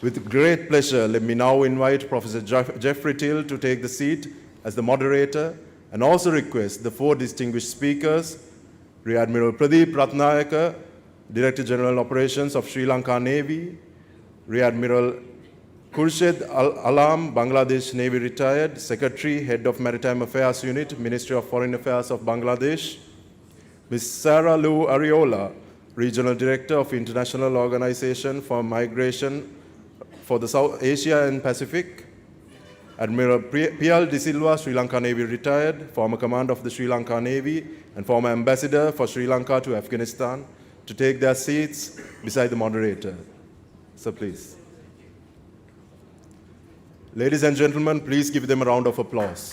With great pleasure, let me now invite Professor Geoffrey Till to take the seat as the moderator, and also request the four distinguished speakers, Rear Admiral Pradeep Rathnayake, Director General Operations of Sri Lanka Navy, Rear Admiral Khurshid Alam, Bangladesh Navy retired, Secretary, Head of Maritime Affairs Unit, Ministry of Foreign Affairs of Bangladesh, Ms. Sarah Lou Ariola, Regional Director of International Organization for Migration for the South Asia and Pacific, Admiral Pial De Silva, Sri Lanka Navy retired, former commander of the Sri Lanka Navy and former ambassador for Sri Lanka to Afghanistan, to take their seats beside the moderator. So please. Ladies and gentlemen, please give them a round of applause.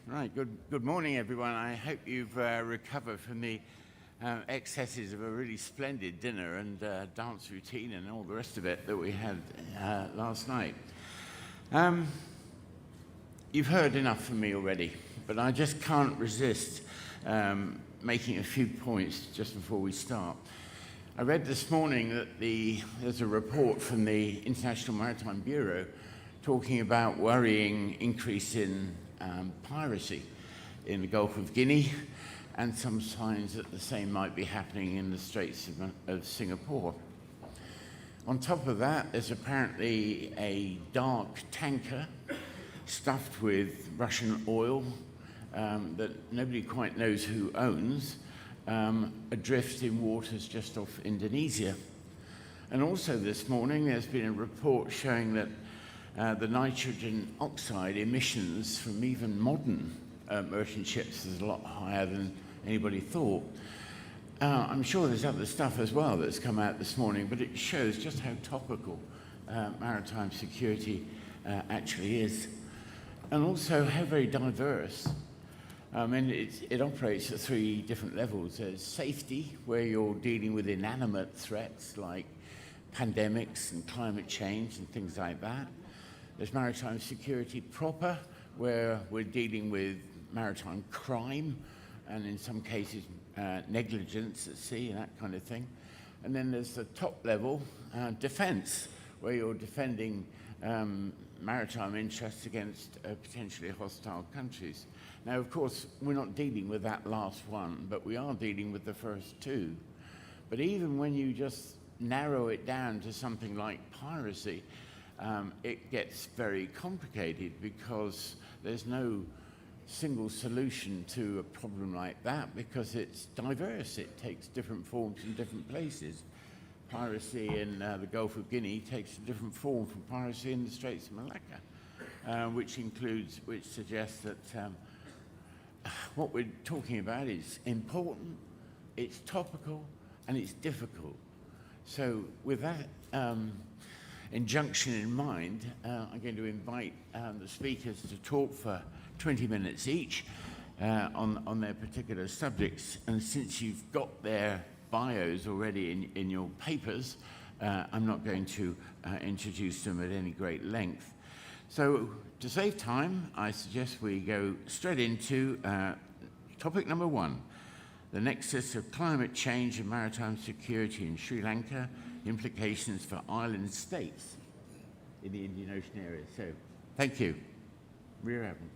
Right, good morning, everyone. I hope you've recovered from the excesses of a really splendid dinner and dance routine and all the rest of it that we had last night. You've heard enough from me already, but I just can't resist making a few points just before we start. I read this morning that there's a report from the International Maritime Bureau talking about worrying increase in piracy in the Gulf of Guinea, and some signs that the same might be happening in the Straits of Singapore. On top of that, there's apparently a dark tanker stuffed with Russian oil that nobody quite knows who owns, adrift in waters just off Indonesia. And also this morning, there's been a report showing that the nitrogen oxide emissions from even modern merchant ships is a lot higher than anybody thought. I'm sure there's other stuff as well that's come out this morning, but it shows just how topical maritime security actually is, and also how very diverse. I mean, it operates at three different levels. There's safety, where you're dealing with inanimate threats like pandemics and climate change and things like that. There's maritime security proper, where we're dealing with maritime crime and in some cases negligence at sea and that kind of thing. And then there's the top level, defense, where you're defending maritime interests against potentially hostile countries. Now, of course, we're not dealing with that last one, but we are dealing with the first two. But even when you just narrow it down to something like piracy, it gets very complicated, because there's no single solution to a problem like that, because it's diverse. It takes different forms in different places. Piracy in the Gulf of Guinea takes a different form from piracy in the Straits of Malacca, which suggests that what we're talking about is important, it's topical, and it's difficult. So with that injunction in mind, I'm going to invite the speakers to talk for 20 minutes each on their particular subjects. And since you've got their bios already in your papers, I'm not going to introduce them at any great length. So to save time, I suggest we go straight into topic number one, the nexus of climate change and maritime security in Sri Lanka, implications for island states in the Indian Ocean area. So, thank you. Rear Admiral.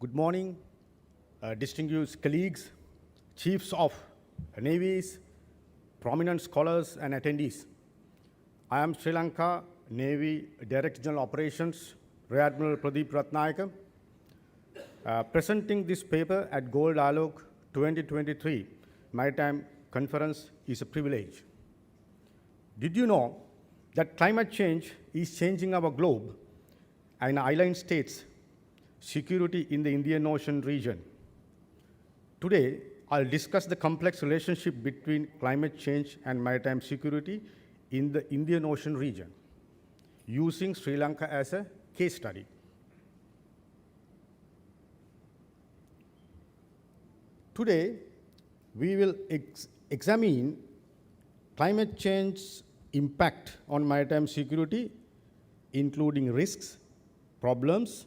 Good morning, distinguished colleagues, chiefs of navies, prominent scholars and attendees. I am Sri Lanka Navy Director General Operations, RAdm Pradeep Rathnayake, presenting this paper at Galle Dialogue 2023 Maritime Conference is a privilege. Did you know that climate change is changing our globe and island states' security in the Indian Ocean region? Today, I'll discuss the complex relationship between climate change and maritime security in the Indian Ocean region, using Sri Lanka as a case study. Today, we will examine climate change's impact on maritime security, including risks, problems,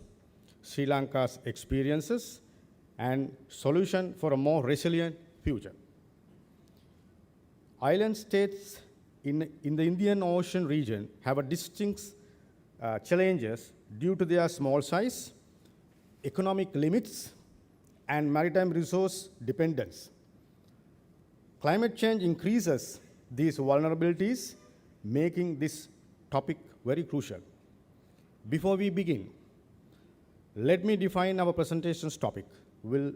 Sri Lanka's experiences, and solution for a more resilient future. Island states in the Indian Ocean region have a distinct challenges due to their small size, economic limits, and maritime resource dependence. Climate change increases these vulnerabilities, making this topic very crucial. Before we begin, let me define our presentation's topic. We'll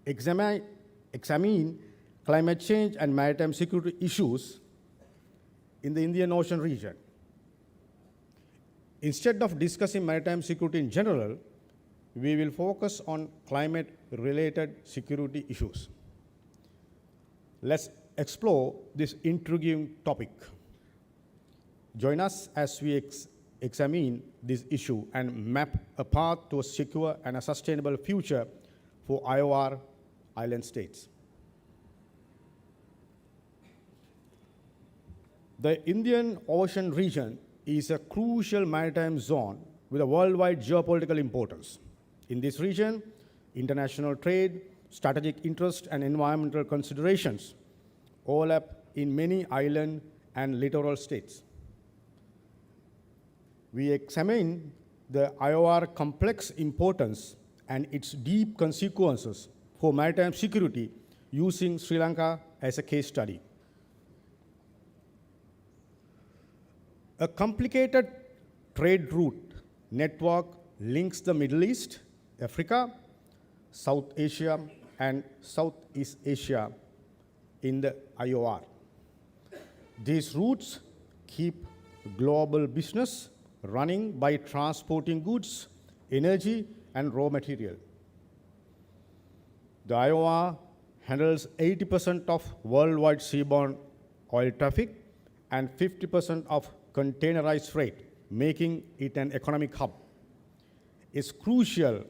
examine climate change and maritime security issues in the Indian Ocean region. Instead of discussing maritime security in general, we will focus on climate-related security issues. Let's explore this intriguing topic. Join us as we examine this issue and map a path to a secure and a sustainable future for IOR island states. The Indian Ocean region is a crucial maritime zone with a worldwide geopolitical importance. In this region, international trade, strategic interest, and environmental considerations overlap in many island and littoral states. We examine the IOR complex importance and its deep consequences for maritime security using Sri Lanka as a case study. A complicated trade route network links the Middle East, Africa, South Asia, and Southeast Asia in the IOR. These routes keep global business running by transporting goods, energy, and raw material. The IOR handles 80% of worldwide seaborne oil traffic and 50% of containerized freight, making it an economic hub. It's crucial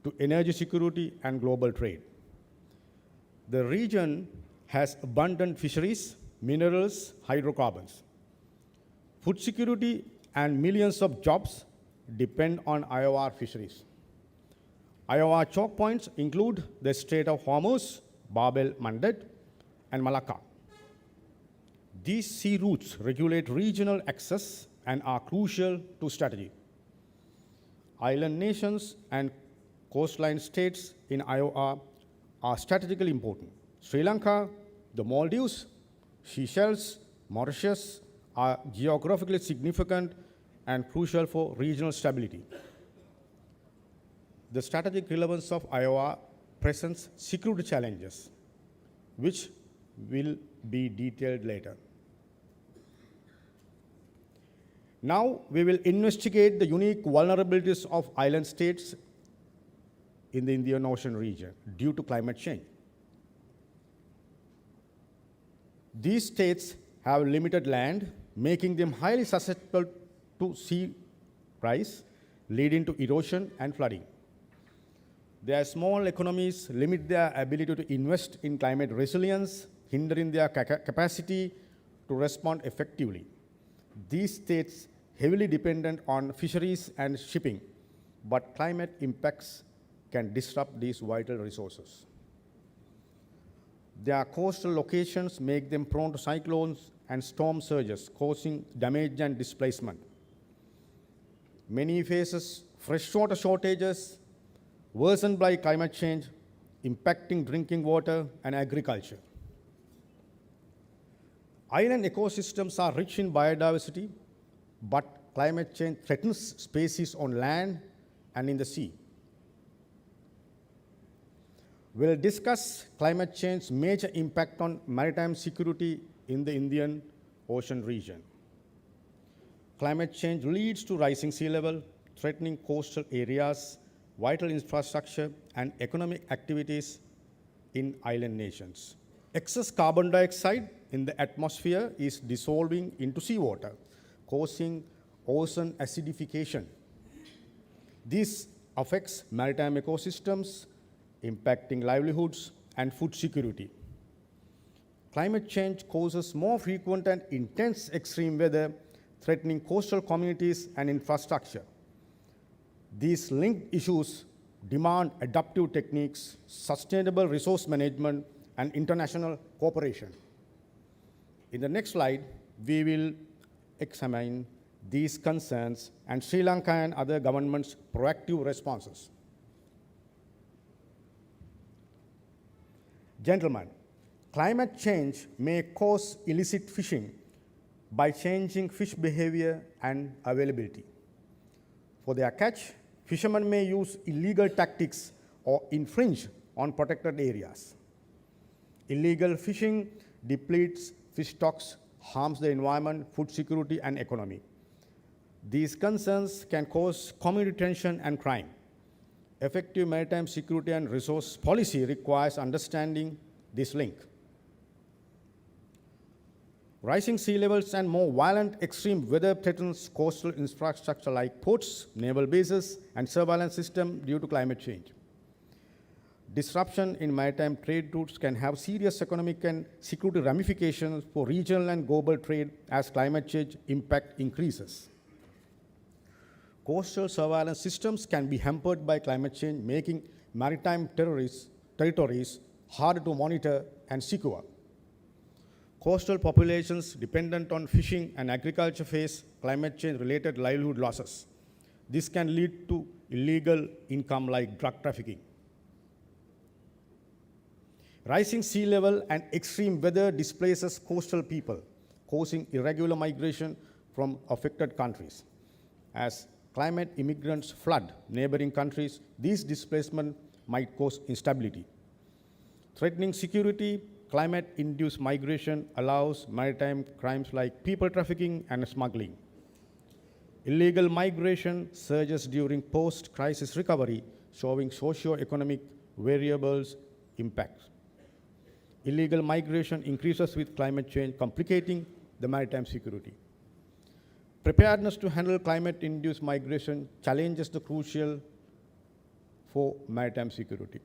to energy security and global trade. The region has abundant fisheries, minerals, hydrocarbons. Food security and millions of jobs depend on IOR fisheries. IOR choke points include the Strait of Hormuz, Bab el-Mandeb, and Malacca. These sea routes regulate regional access and are crucial to strategy. Island nations and coastline states in IOR are strategically important. Sri Lanka, the Maldives, Seychelles, Mauritius are geographically significant and crucial for regional stability. The strategic relevance of IOR presents security challenges, which will be detailed later. Now, we will investigate the unique vulnerabilities of island states in the Indian Ocean region due to climate change. These states have limited land, making them highly susceptible to sea rise, leading to erosion and flooding. Their small economies limit their ability to invest in climate resilience, hindering their capacity to respond effectively. These states heavily dependent on fisheries and shipping, but climate impacts can disrupt these vital resources. Their coastal locations make them prone to cyclones and storm surges, causing damage and displacement. Many faces freshwater shortages, worsened by climate change, impacting drinking water and agriculture. Island ecosystems are rich in biodiversity, but climate change threatens species on land and in the sea. We'll discuss climate change's major impact on maritime security in the Indian Ocean region. Climate change leads to rising sea level, threatening coastal areas, vital infrastructure, and economic activities in island nations. Excess carbon dioxide in the atmosphere is dissolving into seawater, causing ocean acidification. This affects maritime ecosystems, impacting livelihoods and food security. Climate change causes more frequent and intense extreme weather, threatening coastal communities and infrastructure. These linked issues demand adaptive techniques, sustainable resource management, and international cooperation. In the next slide, we will examine these concerns and Sri Lanka and other governments' proactive responses. Gentlemen, climate change may cause illicit fishing by changing fish behavior and availability. For their catch, fishermen may use illegal tactics or infringe on protected areas. Illegal fishing depletes fish stocks, harms the environment, food security, and economy. These concerns can cause community tension and crime. Effective maritime security and resource policy requires understanding this link. Rising sea levels and more violent extreme weather threatens coastal infrastructure like ports, naval bases, and surveillance systems due to climate change. Disruption in maritime trade routes can have serious economic and security ramifications for regional and global trade as climate change impact increases. Coastal surveillance systems can be hampered by climate change, making maritime territories harder to monitor and secure. Coastal populations dependent on fishing and agriculture face climate change-related livelihood losses. This can lead to illegal income like drug trafficking. Rising sea level and extreme weather displaces coastal people, causing irregular migration from affected countries. As climate immigrants flood neighboring countries, these displacements might cause instability. Threatening security, climate-induced migration allows maritime crimes like people trafficking and smuggling. Illegal migration surges during post-crisis recovery, showing socio-economic variables impacts. Illegal migration increases with climate change, complicating the maritime security. Preparedness to handle climate-induced migration challenges the crucial for maritime security.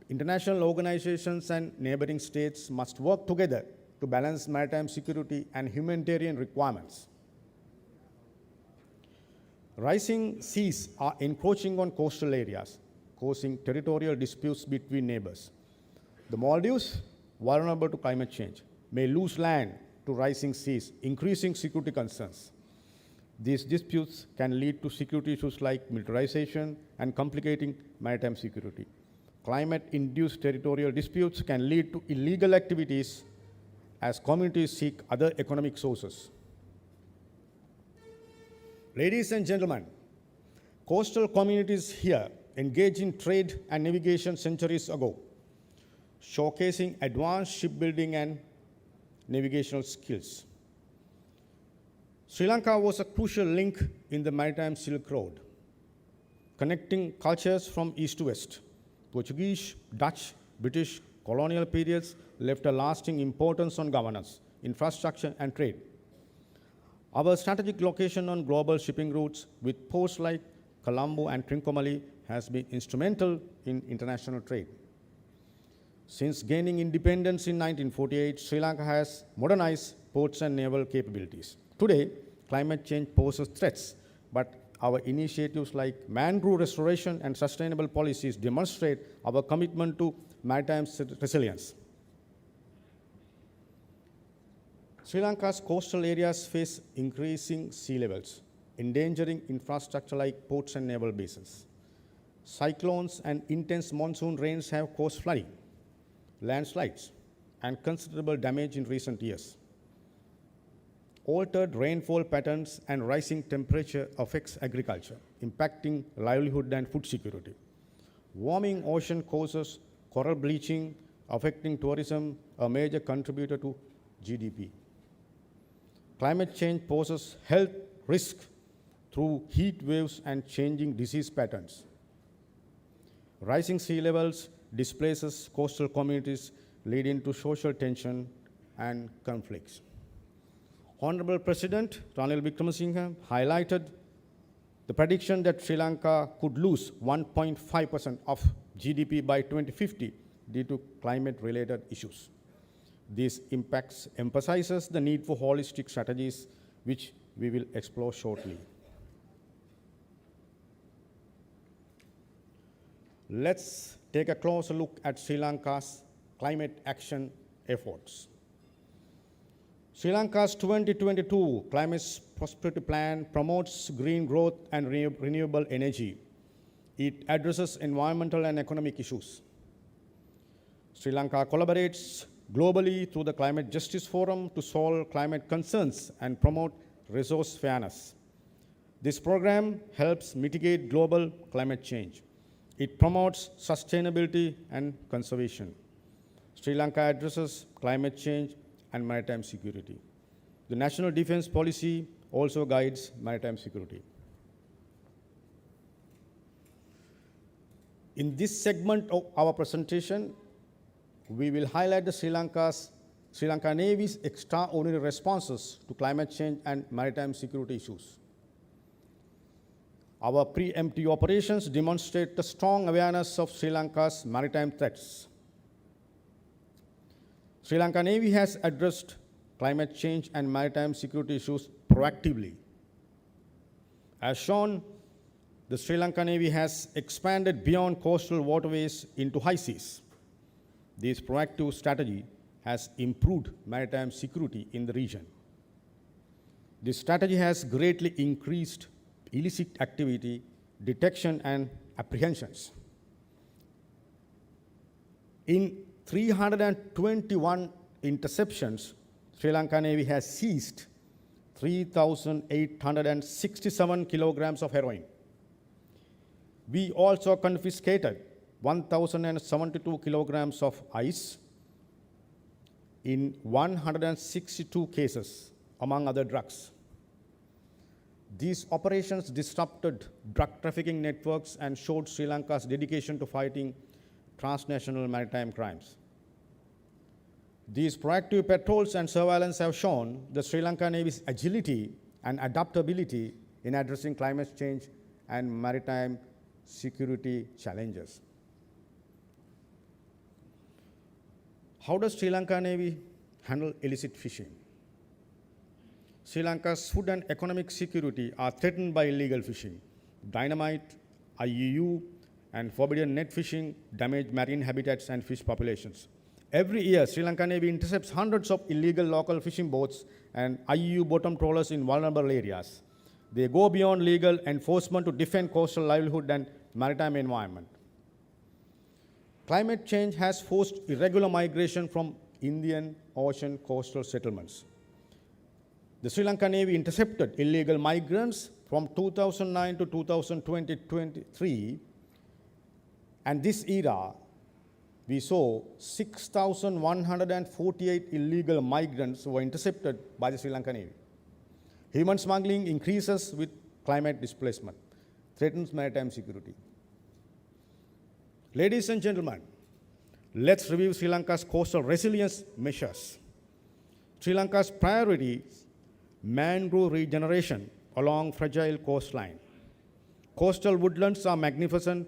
International organizations and neighboring states must work together to balance maritime security and humanitarian requirements. Rising seas are encroaching on coastal areas, causing territorial disputes between neighbors. The Maldives, vulnerable to climate change, may lose land to rising seas, increasing security concerns. These disputes can lead to security issues like militarization and complicating maritime security. Climate-induced territorial disputes can lead to illegal activities as communities seek other economic sources. Ladies and gentlemen, coastal communities here engaged in trade and navigation centuries ago, showcasing advanced shipbuilding and navigational skills. Sri Lanka was a crucial link in the maritime Silk Road, connecting cultures from east to west. Portuguese, Dutch, British colonial periods left a lasting importance on governance, infrastructure, and trade. Our strategic location on global shipping routes with ports like Colombo and Trincomalee has been instrumental in international trade. Since gaining independence in 1948, Sri Lanka has modernized ports and naval capabilities. Today, climate change poses threats, but our initiatives like mangrove restoration and sustainable policies demonstrate our commitment to maritime resilience. Sri Lanka's coastal areas face increasing sea levels, endangering infrastructure like ports and naval bases. Cyclones and intense monsoon rains have caused flooding, landslides, and considerable damage in recent years. Altered rainfall patterns and rising temperature affects agriculture, impacting livelihood and food security. Warming ocean causes coral bleaching, affecting tourism, a major contributor to GDP. Climate change poses health risks through heat waves and changing disease patterns. Rising sea levels displaces coastal communities, leading to social tension and conflicts. Honorable President Ranil Wickremesinghe highlighted the prediction that Sri Lanka could lose 1.5% of GDP by 2050 due to climate-related issues. These impacts emphasizes the need for holistic strategies, which we will explore shortly. Let's take a closer look at Sri Lanka's climate action efforts. Sri Lanka's 2022 Climate Prosperity Plan promotes green growth and renewable energy. It addresses environmental and economic issues. Sri Lanka collaborates globally through the Climate Justice Forum to solve climate concerns and promote resource fairness. This program helps mitigate global climate change. It promotes sustainability and conservation. Sri Lanka addresses climate change and maritime security. The National Defense Policy also guides maritime security. In this segment of our presentation, we will highlight the Sri Lanka Navy's extraordinary responses to climate change and maritime security issues. Our preemptive operations demonstrate the strong awareness of Sri Lanka's maritime threats. Sri Lanka Navy has addressed climate change and maritime security issues proactively. As shown, the Sri Lanka Navy has expanded beyond coastal waterways into high seas. This proactive strategy has improved maritime security in the region. This strategy has greatly increased illicit activity, detection, and apprehensions. In 321 interceptions, Sri Lanka Navy has seized 3,867 kilograms of heroin. We also confiscated 1,072 kilograms of ice in 162 cases, among other drugs. These operations disrupted drug trafficking networks and showed Sri Lanka's dedication to fighting transnational maritime crimes. These proactive patrols and surveillance have shown the Sri Lanka Navy's agility and adaptability in addressing climate change and maritime security challenges. How does Sri Lanka Navy handle illicit fishing? Sri Lanka's food and economic security are threatened by illegal fishing. Dynamite, IUU, and forbidden net fishing damage marine habitats and fish populations. Every year, Sri Lanka Navy intercepts hundreds of illegal local fishing boats and IUU bottom trawlers in vulnerable areas. They go beyond legal enforcement to defend coastal livelihood and maritime environment. Climate change has forced irregular migration from Indian Ocean coastal settlements. The Sri Lanka Navy intercepted illegal migrants from 2009 to 2023, and this era, we saw 6,148 illegal migrants were intercepted by the Sri Lanka Navy. Human smuggling increases with climate displacement, threatens maritime security. Ladies and gentlemen, let's review Sri Lanka's coastal resilience measures. Sri Lanka's priorities: mangrove regeneration along fragile coastline. Coastal woodlands are magnificent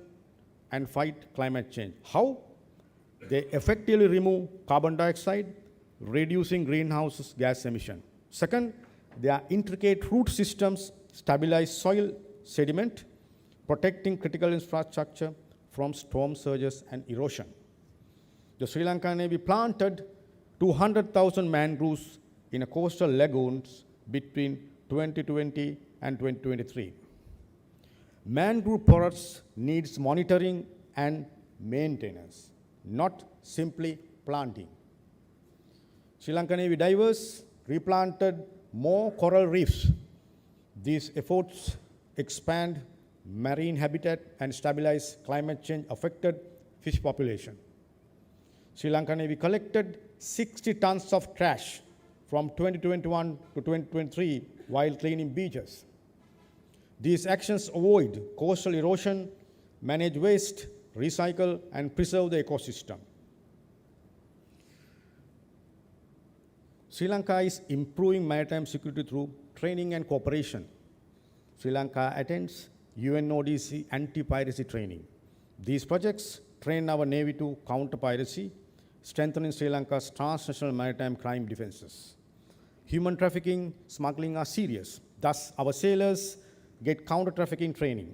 and fight climate change. How? They effectively remove carbon dioxide, reducing greenhouse gas emission. Second, their intricate root systems stabilize soil sediment, protecting critical infrastructure from storm surges and erosion. The Sri Lanka Navy planted 200,000 mangroves in coastal lagoons between 2020 and 2023. Mangrove forests needs monitoring and maintenance, not simply planting. Sri Lanka Navy divers replanted more coral reefs. These efforts expand marine habitat and stabilize climate change affected fish population. Sri Lanka Navy collected 60 tons of trash from 2021 to 2023 while cleaning beaches. These actions avoid coastal erosion, manage waste, recycle, and preserve the ecosystem. Sri Lanka is improving maritime security through training and cooperation. Sri Lanka attends UNODC anti-piracy training. These projects train our Navy to counter piracy, strengthening Sri Lanka's transnational maritime crime defenses. Human trafficking, smuggling are serious. Thus, our sailors get counter-trafficking training.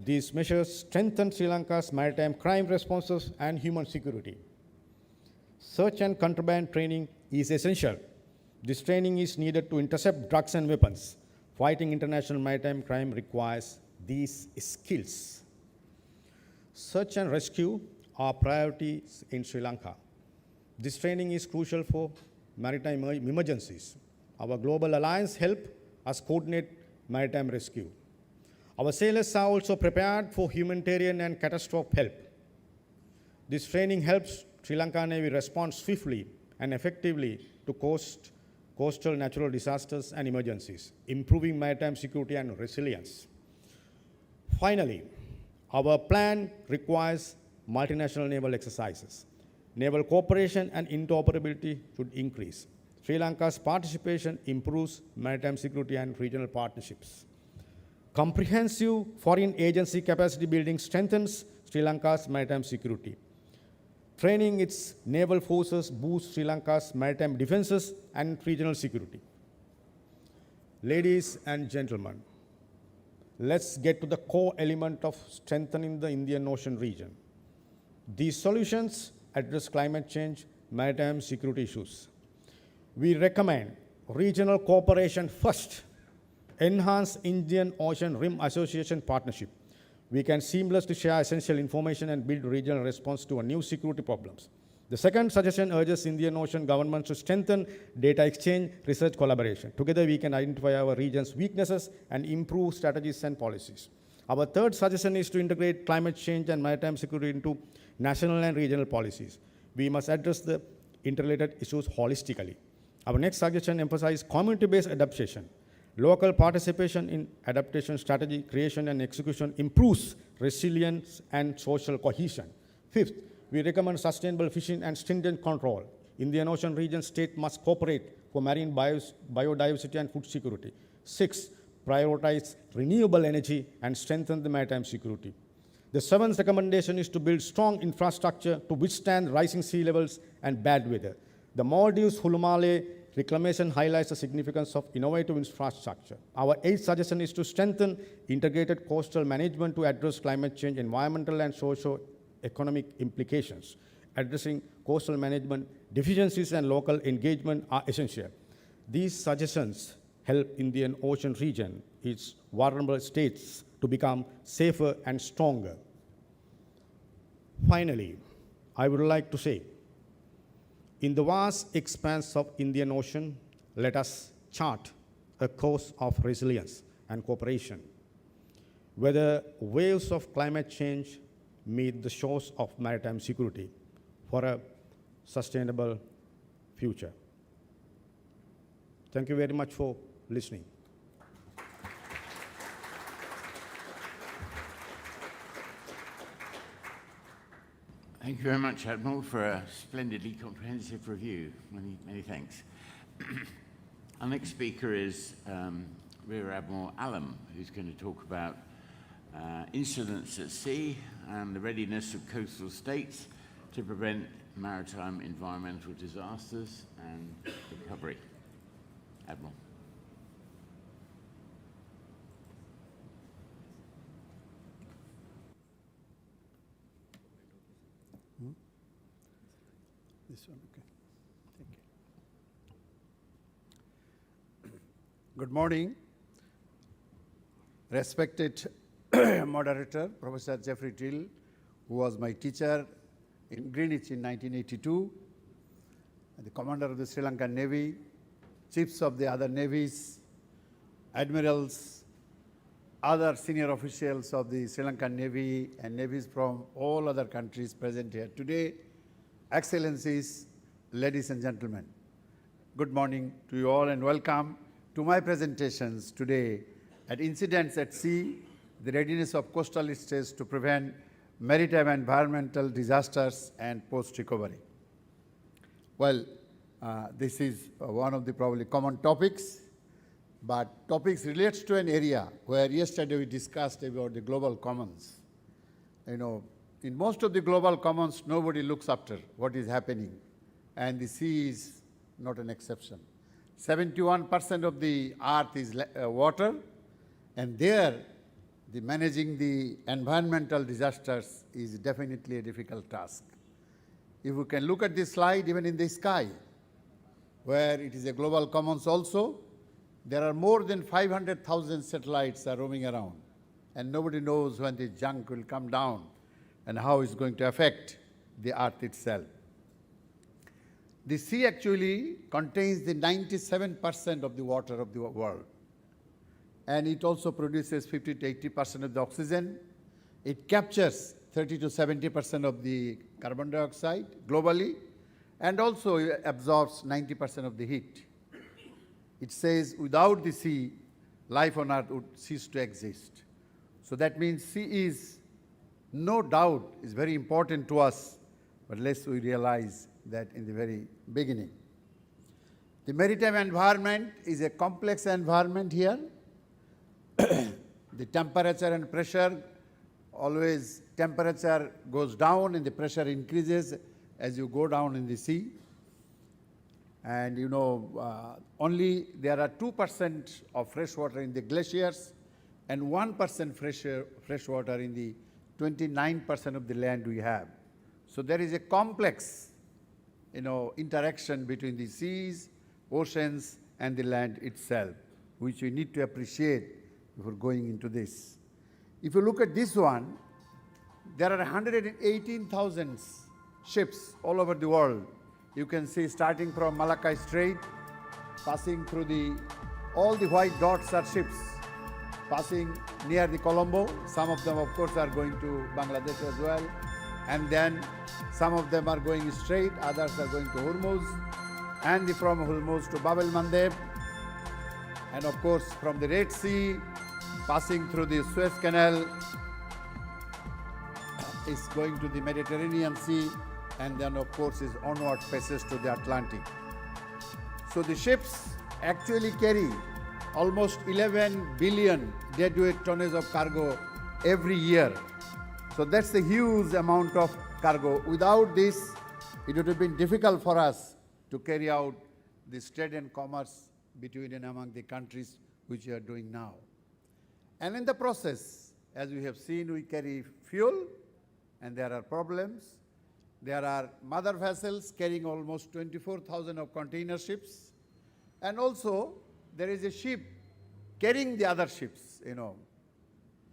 These measures strengthen Sri Lanka's maritime crime responses and human security. Search and contraband training is essential. This training is needed to intercept drugs and weapons. Fighting international maritime crime requires these skills. Search and rescue are priorities in Sri Lanka. This training is crucial for maritime emergencies. Our global alliance helps us coordinate maritime rescue. Our sailors are also prepared for humanitarian and catastrophe help. This training helps Sri Lanka Navy respond swiftly and effectively to coastal natural disasters and emergencies, improving maritime security and resilience. Finally, our plan requires multinational naval exercises. Naval cooperation and interoperability should increase. Sri Lanka's participation improves maritime security and regional partnerships. Comprehensive foreign agency capacity building strengthens Sri Lanka's maritime security. Training its naval forces boosts Sri Lanka's maritime defenses and regional security. Ladies and gentlemen, let's get to the core element of strengthening the Indian Ocean region. These solutions address climate change, maritime security issues. We recommend regional cooperation first, enhance Indian Ocean Rim Association partnership. We can seamlessly share essential information and build regional response to our new security problems. The second suggestion urges Indian Ocean governments to strengthen data exchange, research collaboration. Together we can identify our region's weaknesses and improve strategies and policies. Our third suggestion is to integrate climate change and maritime security into national and regional policies. We must address the interrelated issues holistically. Our next suggestion emphasizes community-based adaptation. Local participation in adaptation strategy, creation and execution improves resilience and social cohesion. Fifth, we recommend sustainable fishing and stringent control. Indian Ocean region state must cooperate for marine biodiversity and food security. Sixth, prioritize renewable energy and strengthen the maritime security. The seventh recommendation is to build strong infrastructure to withstand rising sea levels and bad weather. The Maldives Hulumale reclamation highlights the significance of innovative infrastructure. Our eighth suggestion is to strengthen integrated coastal management to address climate change, environmental and socio-economic implications. Addressing coastal management deficiencies and local engagement are essential. These suggestions help Indian Ocean region, its vulnerable states, to become safer and stronger. Finally, I would like to say, in the vast expanse of Indian Ocean, let us chart a course of resilience and cooperation. Whether waves of climate change meet the shores of maritime security for a sustainable future. Thank you very much for listening. Thank you very much, Admiral, for a splendidly comprehensive review. Many thanks. Our next speaker is Rear Admiral Allam, who's going to talk about incidents at sea and the readiness of coastal states to prevent maritime environmental disasters and recovery. Admiral. This one, okay. Thank you. Good morning, respected moderator, Professor Geoffrey, who was my teacher in Greenwich in 1982, and the commander of the Sri Lanka Navy, chiefs of the other navies, admirals, other senior officials of the Sri Lankan Navy and navies from all other countries present here today, Excellencies, ladies and gentlemen. Good morning to you all and welcome to my presentations today at Incidents at Sea, the Readiness of Coastal States to Prevent Maritime Environmental Disasters and Post-Recovery. Well, this is one of the probably common topics, but topics relates to an area where yesterday we discussed about the global commons. You know, in most of the global commons, nobody looks after what is happening, and the sea is not an exception. 71% of the earth is water, and there the managing the environmental disasters is definitely a difficult task. If we can look at this slide, even in the sky, where it is a global commons also, there are more than 500,000 satellites are roaming around, and nobody knows when the junk will come down and how it's going to affect the earth itself. The sea actually contains the 97% of the water of the world, and it also produces 50 to 80% of the oxygen. It captures 30 to 70% of the carbon dioxide globally, and also absorbs 90% of the heat. It says without the sea, life on earth would cease to exist. So that means sea is, no doubt, is very important to us, but lest we realize that in the very beginning. The maritime environment is a complex environment here. The temperature and pressure, always temperature goes down and the pressure increases as you go down in the sea. And you know, only there are 2% of fresh water in the glaciers and 1% fresh water in the 29% of the land we have. So there is a complex, you know, interaction between the seas, oceans, and the land itself, which we need to appreciate before going into this. If you look at this one, there are 118,000 ships all over the world. You can see starting from Malacca Strait, passing through all the white dots are ships, passing near the Colombo. Some of them, of course, are going to Bangladesh as well. And then some of them are going straight, others are going to Hormuz, and from Hormuz to Bab el-Mandeb. And of course, from the Red Sea, passing through the Suez Canal, is going to the Mediterranean Sea, and then of course is onward passes to the Atlantic. So the ships actually carry almost 11 billion deadweight tonnage of cargo every year. So that's a huge amount of cargo. Without this, it would have been difficult for us to carry out this trade and commerce between and among the countries which we are doing now. And in the process, as we have seen, we carry fuel, and there are problems. There are mother vessels carrying almost 24,000 of container ships. And also, there is a ship carrying the other ships, you know.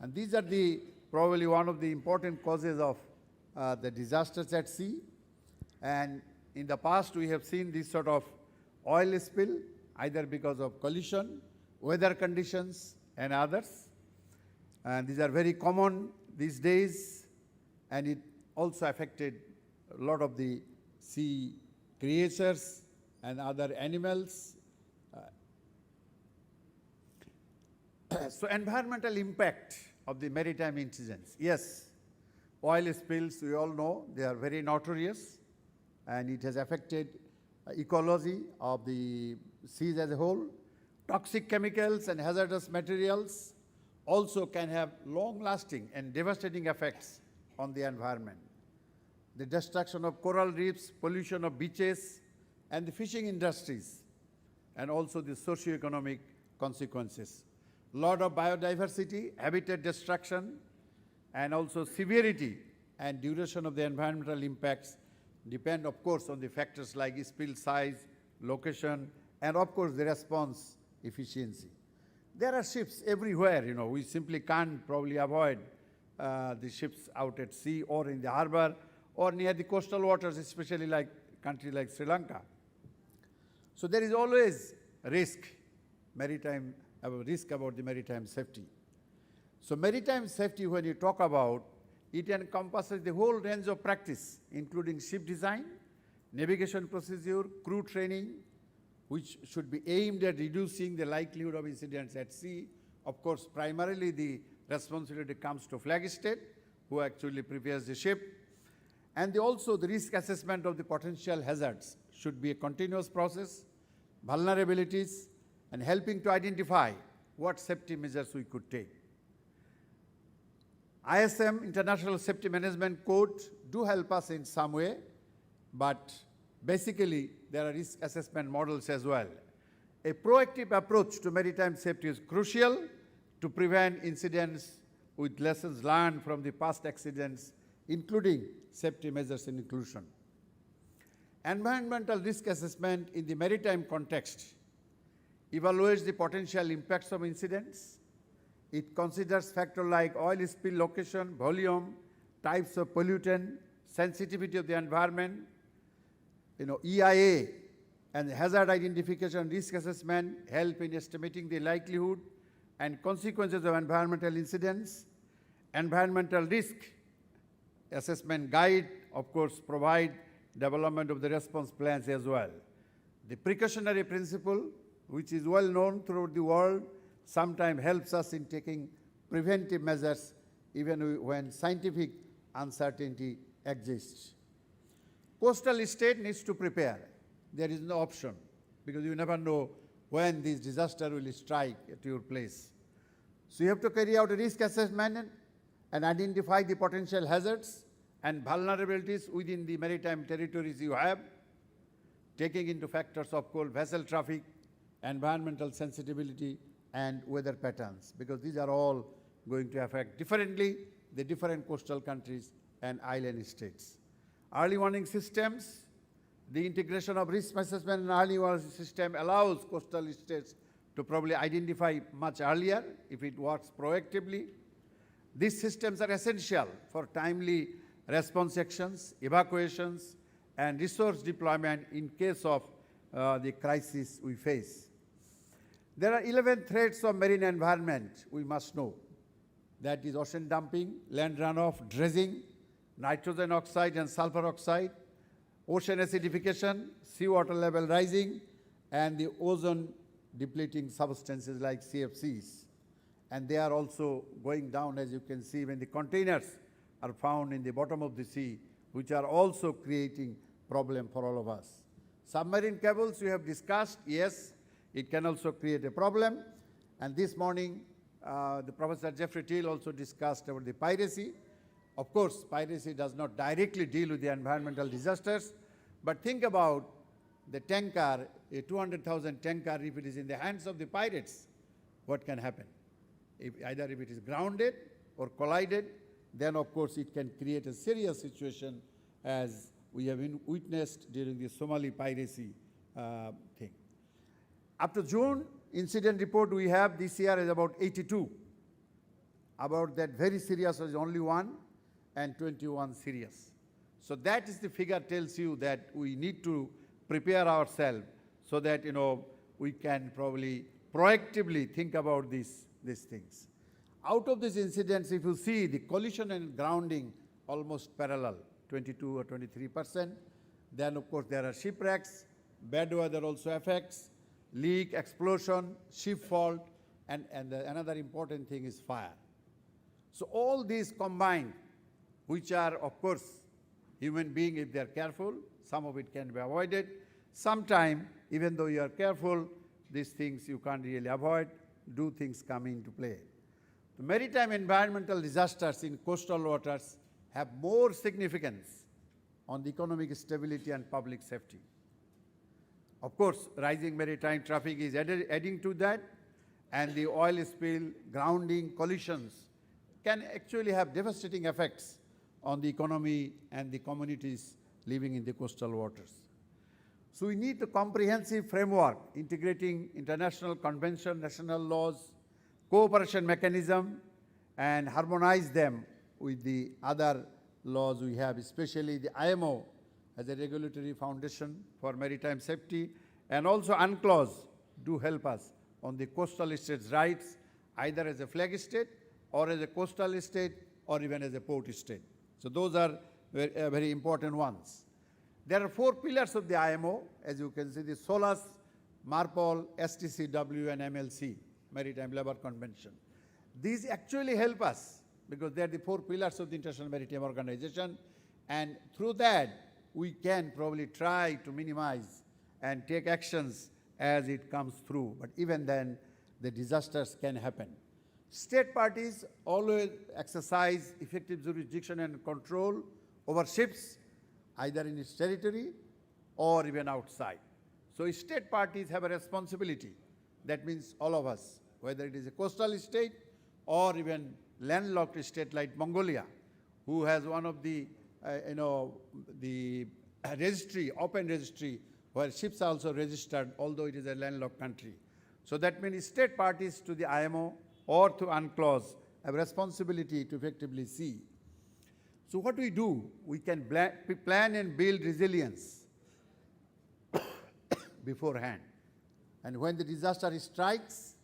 And these are probably one of the important causes of the disasters at sea. And in the past, we have seen this sort of oil spill, either because of collision, weather conditions, and others. And these are very common these days, and it also affected a lot of the sea creatures and other animals. So environmental impact of the maritime incidents. Yes, oil spills, we all know, they are very notorious, and it has affected ecology of the seas as a whole. Toxic chemicals and hazardous materials also can have long-lasting and devastating effects on the environment. The destruction of coral reefs, pollution of beaches, and the fishing industries, and also the socio-economic consequences. Lot of biodiversity, habitat destruction, and also severity and duration of the environmental impacts depend, of course, on the factors like spill size, location, and of course the response efficiency. There are ships everywhere, you know. We simply can't probably avoid the ships out at sea or in the harbor or near the coastal waters, especially like country like Sri Lanka. So there is always risk, risk about the maritime safety. So maritime safety, when you talk about, it encompasses the whole range of practice, including ship design, navigation procedure, crew training, which should be aimed at reducing the likelihood of incidents at sea. Of course, primarily the responsibility comes to flag state, who actually prepares the ship. And also the risk assessment of the potential hazards should be a continuous process, vulnerabilities, and helping to identify what safety measures we could take. ISM, International Safety Management Code, do help us in some way, but basically there are risk assessment models as well. A proactive approach to maritime safety is crucial to prevent incidents with lessons learned from the past accidents, including safety measures in inclusion. Environmental risk assessment in the maritime context evaluates the potential impacts of incidents. It considers factors like oil spill location, volume, types of pollutant, sensitivity of the environment, EIA and hazard identification risk assessment help in estimating the likelihood and consequences of environmental incidents. Environmental risk assessment guide, of course, provide development of the response plans as well. The precautionary principle, which is well known throughout the world, sometimes helps us in taking preventive measures even when scientific uncertainty exists. Coastal state needs to prepare. There is no option because you never know when this disaster will strike at your place. So you have to carry out a risk assessment and identify the potential hazards and vulnerabilities within the maritime territories you have, taking into factors of course vessel traffic, environmental sensitivity, and weather patterns, because these are all going to affect differently the different coastal countries and island states. Early warning systems, the integration of risk assessment and early warning system allows coastal states to probably identify much earlier if it works proactively. These systems are essential for timely response actions, evacuations, and resource deployment in case of the crisis we face. There are 11 threats of marine environment we must know. That is ocean dumping, land runoff, dredging, nitrogen oxide and sulfur oxide, ocean acidification, seawater level rising, and the ozone depleting substances like CFCs. And they are also going down, as you can see, when the containers are found in the bottom of the sea, which are also creating problem for all of us. Submarine cables we have discussed, yes, it can also create a problem. And this morning, the Professor Geoffrey Till also discussed about the piracy. Of course, piracy does not directly deal with the environmental disasters, but think about the tanker, a 200,000 tanker, if it is in the hands of the pirates, what can happen? Either if it is grounded or collided, then of course it can create a serious situation as we have witnessed during the Somali piracy thing. Up to June, incident report we have this year is about 82. About that very serious was only 1 and 21 serious. So that is the figure tells you that we need to prepare ourselves so that we can probably proactively think about these things. Out of these incidents, if you see the collision and grounding almost parallel, 22 or 23%. Then of course there are shipwrecks, bad weather also affects, leak, explosion, ship fault, and another important thing is fire. So all these combined, which are of course human being, if they are careful, some of it can be avoided. Sometime, even though you are careful, these things you can't really avoid, do things come into play. The maritime environmental disasters in coastal waters have more significance on the economic stability and public safety. Of course, rising maritime traffic is adding to that, and the oil spill, grounding, collisions can actually have devastating effects on the economy and the communities living in the coastal waters. So we need a comprehensive framework integrating international convention, national laws, cooperation mechanism and harmonize them with the other laws we have, especially the IMO as a regulatory foundation for maritime safety, and also UNCLOS do help us on the coastal states' rights, either as a flag state or as a coastal state or even as a port state. So those are very important ones. There are 4 pillars of the IMO, as you can see, the SOLAS, MARPOL, STCW, and MLC, Maritime Labour Convention. These actually help us because they are the 4 pillars of the International Maritime Organization, and through that we can probably try to minimize and take actions as it comes through. But even then, the disasters can happen. State parties always exercise effective jurisdiction and control over ships, either in its territory or even outside. So state parties have a responsibility. That means all of us, whether it is a coastal state or even landlocked state like Mongolia, who has one of the, the registry, open registry, where ships are also registered, although it is a landlocked country. So that means state parties to the IMO or to UNCLOS have responsibility to effectively see. So what we do, we can plan and build resilience beforehand. And when the disaster strikes,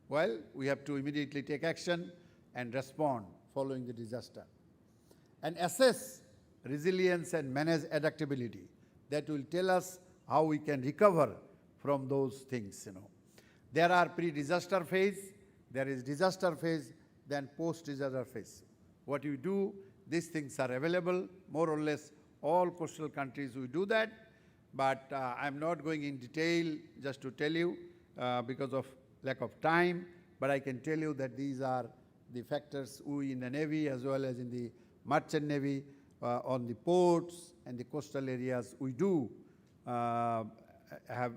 well, we have to immediately take action and respond following the disaster. And assess resilience and manage adaptability. That will tell us how we can recover from those things, There are pre-disaster phase, there is disaster phase, then post-disaster phase. What you do, these things are available, more or less all coastal countries will do that, but I'm not going in detail just to tell you because of lack of time, but I can tell you that these are the factors we in the Navy as well as in the Merchant Navy on the ports and the coastal areas, we do have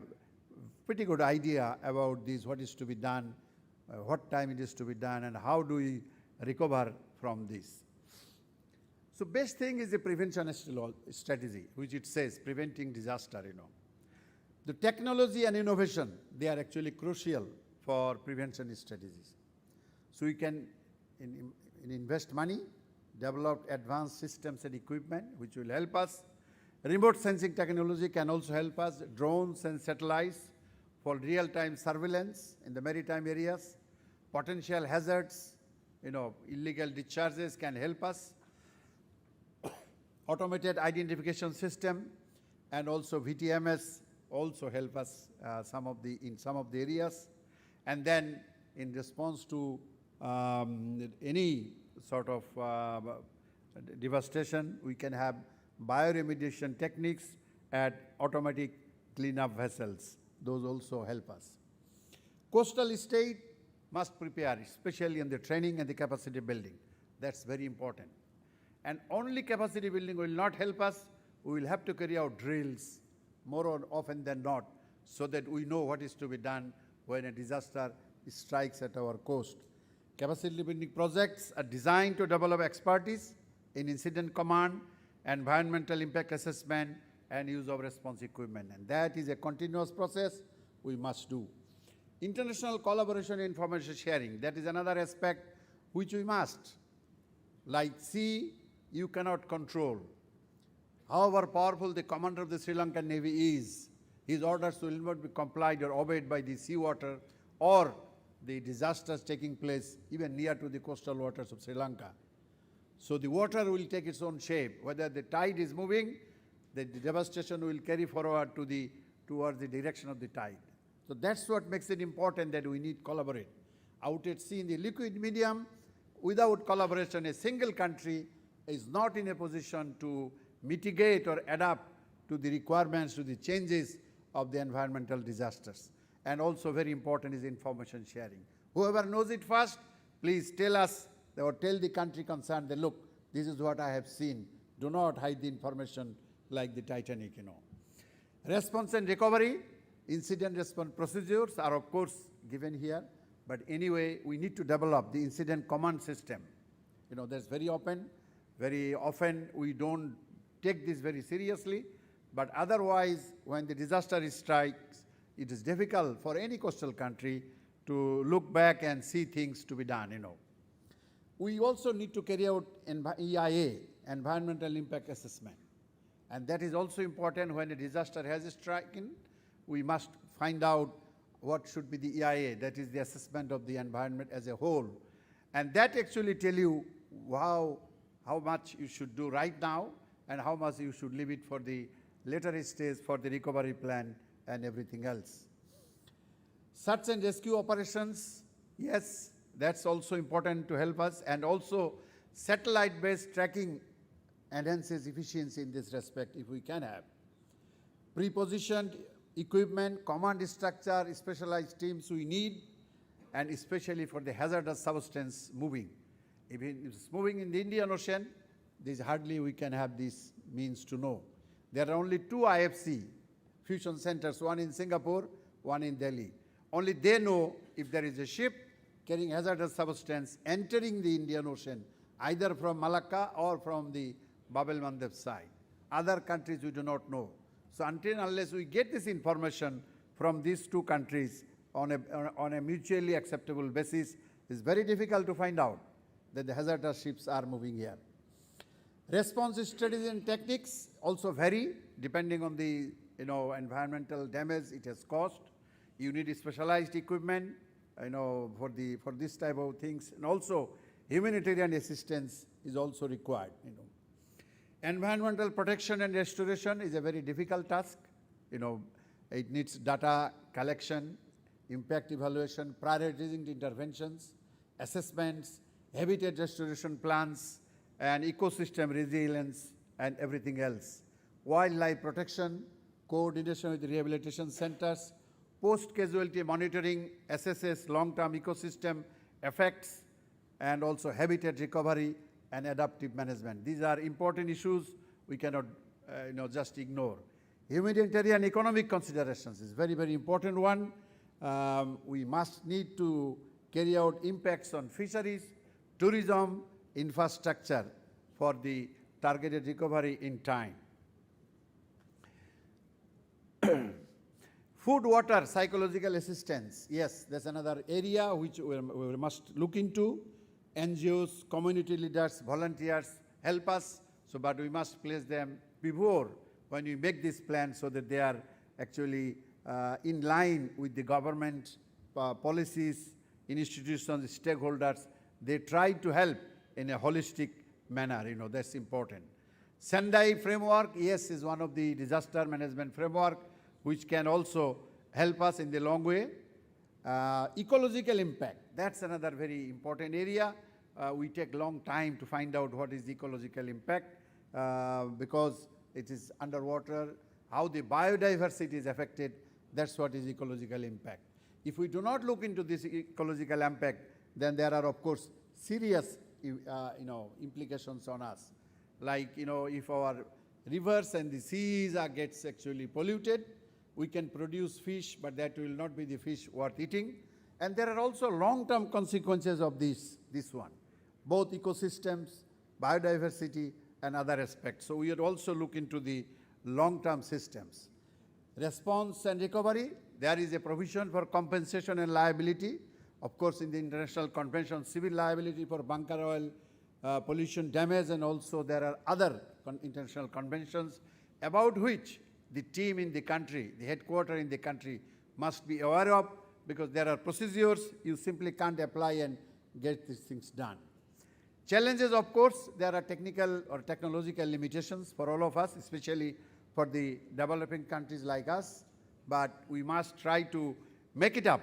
pretty good idea about this, what is to be done, what time it is to be done, and how do we recover from this. So best thing is the prevention strategy, which it says, preventing disaster, The technology and innovation, they are actually crucial for prevention strategies. So we can invest money, develop advanced systems and equipment, which will help us. Remote sensing technology can also help us, drones and satellites for real-time surveillance in the maritime areas. Potential hazards, illegal discharges can help us. Automated identification system and also VTMS also help us in some of the areas. And then in response to any sort of devastation, we can have bioremediation techniques at automatic cleanup vessels. Those also help us. Coastal state must prepare, especially in the training and the capacity building. That's very important. And only capacity building will not help us. We will have to carry out drills more often than not so that we know what is to be done when a disaster strikes at our coast. Capacity building projects are designed to develop expertise in incident command, environmental impact assessment, and use of response equipment. And that is a continuous process we must do. International collaboration and information sharing, that is another aspect which we must. Like sea, you cannot control. However powerful the commander of the Sri Lanka Navy is, his orders will not be complied or obeyed by the seawater or the disasters taking place even near to the coastal waters of Sri Lanka. So the water will take its own shape. Whether the tide is moving, the devastation will carry forward towards the direction of the tide. So that's what makes it important that we need collaborate. Out at sea in the liquid medium, without collaboration, a single country is not in a position to mitigate or adapt to the requirements, to the changes of the environmental disasters. And also very important is information sharing. Whoever knows it first, please tell us or tell the country concerned that, look, this is what I have seen. Do not hide the information like the Titanic, Response and recovery, incident response procedures are of course given here. But anyway, we need to develop the incident command system. That's very often we don't take this very seriously, but otherwise when the disaster strikes, it is difficult for any coastal country to look back and see things to be done, We also need to carry out EIA, Environmental Impact Assessment. And that is also important when a disaster has struck in. We must find out what should be the EIA, that is the assessment of the environment as a whole. And that actually tell you how much you should do right now and how much you should leave it for the later stage for the recovery plan and everything else. Search and rescue operations, yes, that's also important to help us, and also satellite-based tracking enhances efficiency in this respect if we can have. Pre-positioned equipment, command structure, specialized teams we need, and especially for the hazardous substance moving. If it's moving in the Indian Ocean, there's hardly we can have these means to know. There are only 2 IFC fusion centers, one in Singapore, one in Delhi. Only they know if there is a ship carrying hazardous substance entering the Indian Ocean, either from Malacca or from the Bab el-Mandeb side. Other countries we do not know. So until and unless we get this information from these 2 countries on a mutually acceptable basis, it's very difficult to find out that the hazardous ships are moving here. Response strategies and techniques also vary depending on the environmental damage it has caused. You need specialized equipment for this type of things, and also humanitarian assistance is also required. Environmental protection and restoration is a very difficult task. It needs data collection, impact evaluation, prioritizing the interventions, assessments, habitat restoration plans, and ecosystem resilience, and everything else. Wildlife protection, coordination with rehabilitation centers, post-casualty monitoring assesses long-term ecosystem effects, and also habitat recovery and adaptive management. These are important issues we cannot just ignore. Humanitarian economic considerations is very, very important one. We must need to carry out impacts on fisheries, tourism, infrastructure for the targeted recovery in time. Food, water, psychological assistance. Yes, that's another area which we must look into. NGOs, community leaders, volunteers help us, but we must place them before when we make this plan so that they are actually in line with the government policies, institutions, stakeholders. They try to help in a holistic manner, that's important. Sendai framework, yes, is one of the disaster management framework which can also help us in the long way. Ecological impact, that's another very important area. We take long time to find out what is ecological impact because it is underwater, how the biodiversity is affected, that's what is ecological impact. If we do not look into this ecological impact, then there are of course serious implications on us. Like if our rivers and the seas gets actually polluted, we can produce fish, but that will not be the fish worth eating. And there are also long-term consequences of this one, both ecosystems, biodiversity, and other aspects. So we would also look into the long-term systems. Response and recovery, there is a provision for compensation and liability. Of course, in the International Convention, civil liability for bunker oil, pollution damage, and also there are other international conventions about which the team in the country, the headquarters in the country must be aware of, because there are procedures, you simply can't apply and get these things done. Challenges, of course, there are technical or technological limitations for all of us, especially for the developing countries like us, but we must try to make it up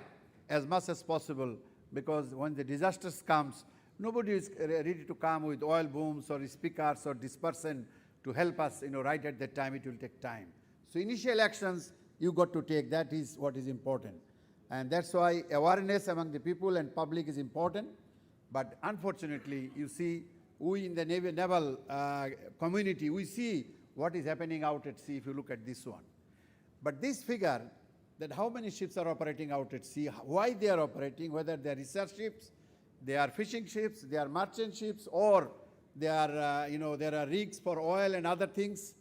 as much as possible, because when the disasters comes, nobody is ready to come with oil booms or speakers or dispersion to help us, right at that time. It will take time. So initial actions you got to take, that is what is important. And that's why awareness among the people and public is important. But unfortunately, you see, we in the naval community, we see what is happening out at sea if you look at this one. But this figure, that how many ships are operating out at sea, why they are operating, whether they are research ships, they are fishing ships, they are merchant ships, or they are, there are rigs for oil and other things.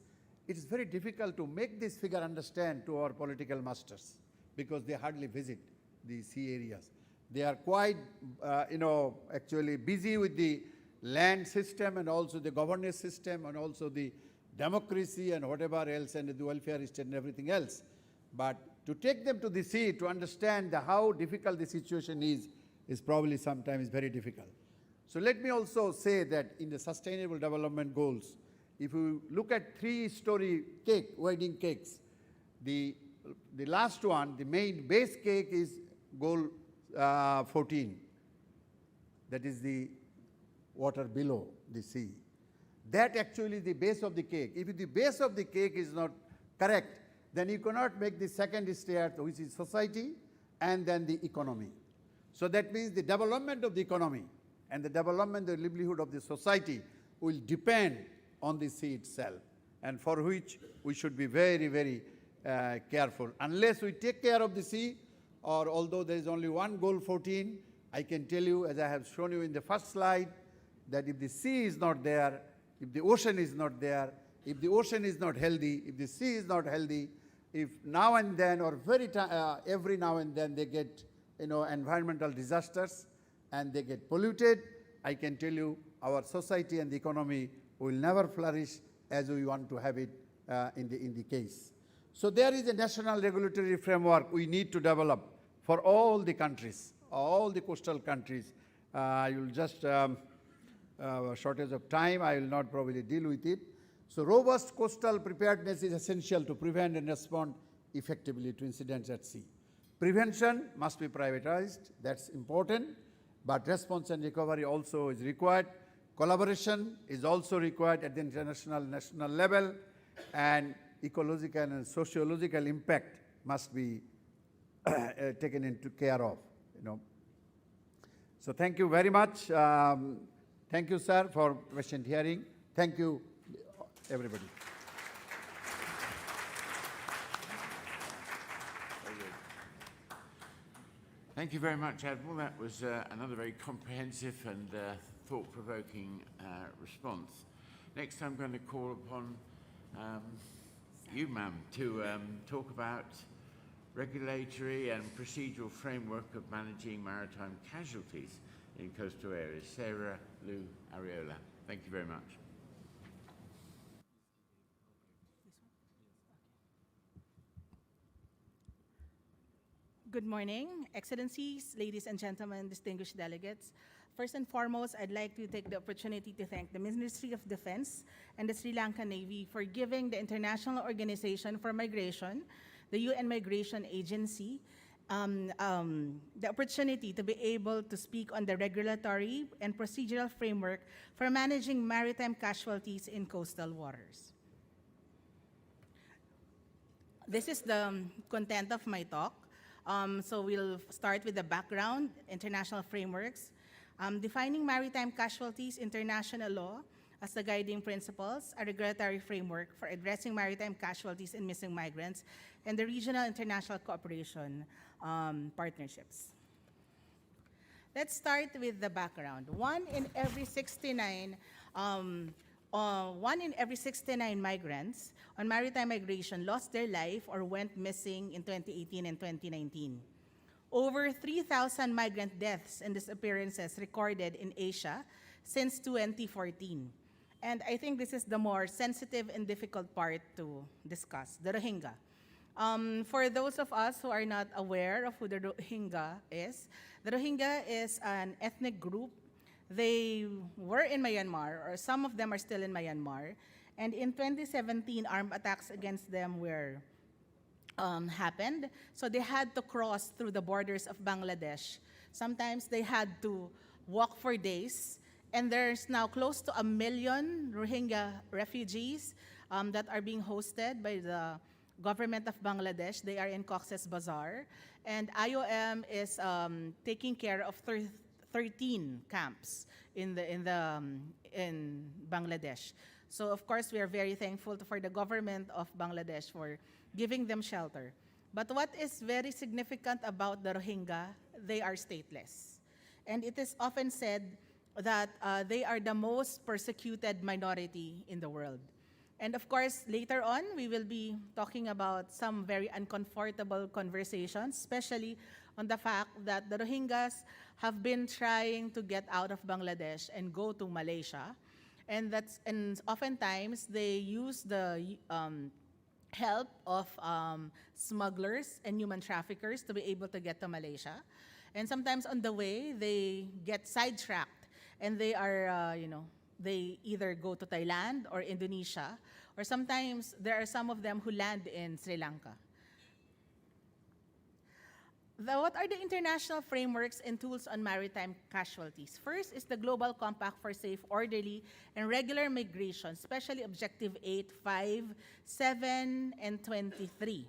It is very difficult to make this figure understand to our political masters, because they hardly visit the sea areas. They are quite, actually busy with the land system and also the governance system and also the democracy and whatever else and the welfare state and everything else. But to take them to the sea to understand how difficult the situation is probably sometimes very difficult. So let me also say that in the Sustainable Development Goals, if you look at 3-story cake, wedding cakes, the last one, the main base cake is goal 14. That is the water below the sea. That actually is the base of the cake. If the base of the cake is not correct, then you cannot make the second stair, which is society, and then the economy. So that means the development of the economy and the development, the livelihood of the society will depend on the sea itself, and for which we should be very, very careful. Unless we take care of the sea, or although there is only one goal 14, I can tell you, as I have shown you in the first slide, that if the sea is not there, if the ocean is not there, if the ocean is not healthy, if the sea is not healthy, if now and then or every now and then they get environmental disasters and they get polluted, I can tell you our society and the economy will never flourish as we want to have it in the case. So there is a national regulatory framework we need to develop for all the countries, all the coastal countries. I will just, shortage of time, I will not probably deal with it. So robust coastal preparedness is essential to prevent and respond effectively to incidents at sea. Prevention must be prioritized, that's important, but response and recovery also is required. Collaboration is also required at the international, national level, and ecological and sociological impact must be taken into care of. So thank you very much. Thank you, sir, for patient hearing. Thank you, everybody. Thank you very much, Admiral. That was another very comprehensive and thought-provoking response. Next, I'm going to call upon you, ma'am, to talk about regulatory and procedural framework of managing maritime casualties in coastal areas. Sarah Lou Ariola. Thank you very much. Good morning, Excellencies, ladies and gentlemen, distinguished delegates. First and foremost, I'd like to take the opportunity to thank the Ministry of Defense and the Sri Lanka Navy for giving the International Organization for Migration, the UN Migration Agency, the opportunity to be able to speak on the regulatory and procedural framework for managing maritime casualties in coastal waters. This is the content of my talk. So we'll start with the background, international frameworks, defining maritime casualties, international law as the guiding principles, a regulatory framework for addressing maritime casualties and missing migrants, and the regional international cooperation partnerships. Let's start with the background. One in every 69 migrants on maritime migration lost their life or went missing in 2018 and 2019. Over 3,000 migrant deaths and disappearances recorded in Asia since 2014. And I think this is the more sensitive and difficult part to discuss, the Rohingya. For those of us who are not aware of who the Rohingya is an ethnic group. They were in Myanmar, or some of them are still in Myanmar, and in 2017, armed attacks against them were happened. So they had to cross through the borders of Bangladesh. Sometimes they had to walk for days, and there's now close to 1 million Rohingya refugees that are being hosted by the government of Bangladesh. They are in Cox's Bazar, and IOM is taking care of 13 camps in Bangladesh. So of course we are very thankful for the government of Bangladesh for giving them shelter. But what is very significant about the Rohingya, they are stateless. And it is often said that they are the most persecuted minority in the world. And of course, later on, we will be talking about some very uncomfortable conversations, especially on the fact that the Rohingyas have been trying to get out of Bangladesh and go to Malaysia. And oftentimes they use the help of smugglers and human traffickers to be able to get to Malaysia. And sometimes on the way, they get sidetracked and they are, they either go to Thailand or Indonesia, or sometimes there are some of them who land in Sri Lanka. What are the international frameworks and tools on maritime casualties? First is the Global Compact for Safe, Orderly, and Regular Migration, especially Objective 8, 5, 7, and 23.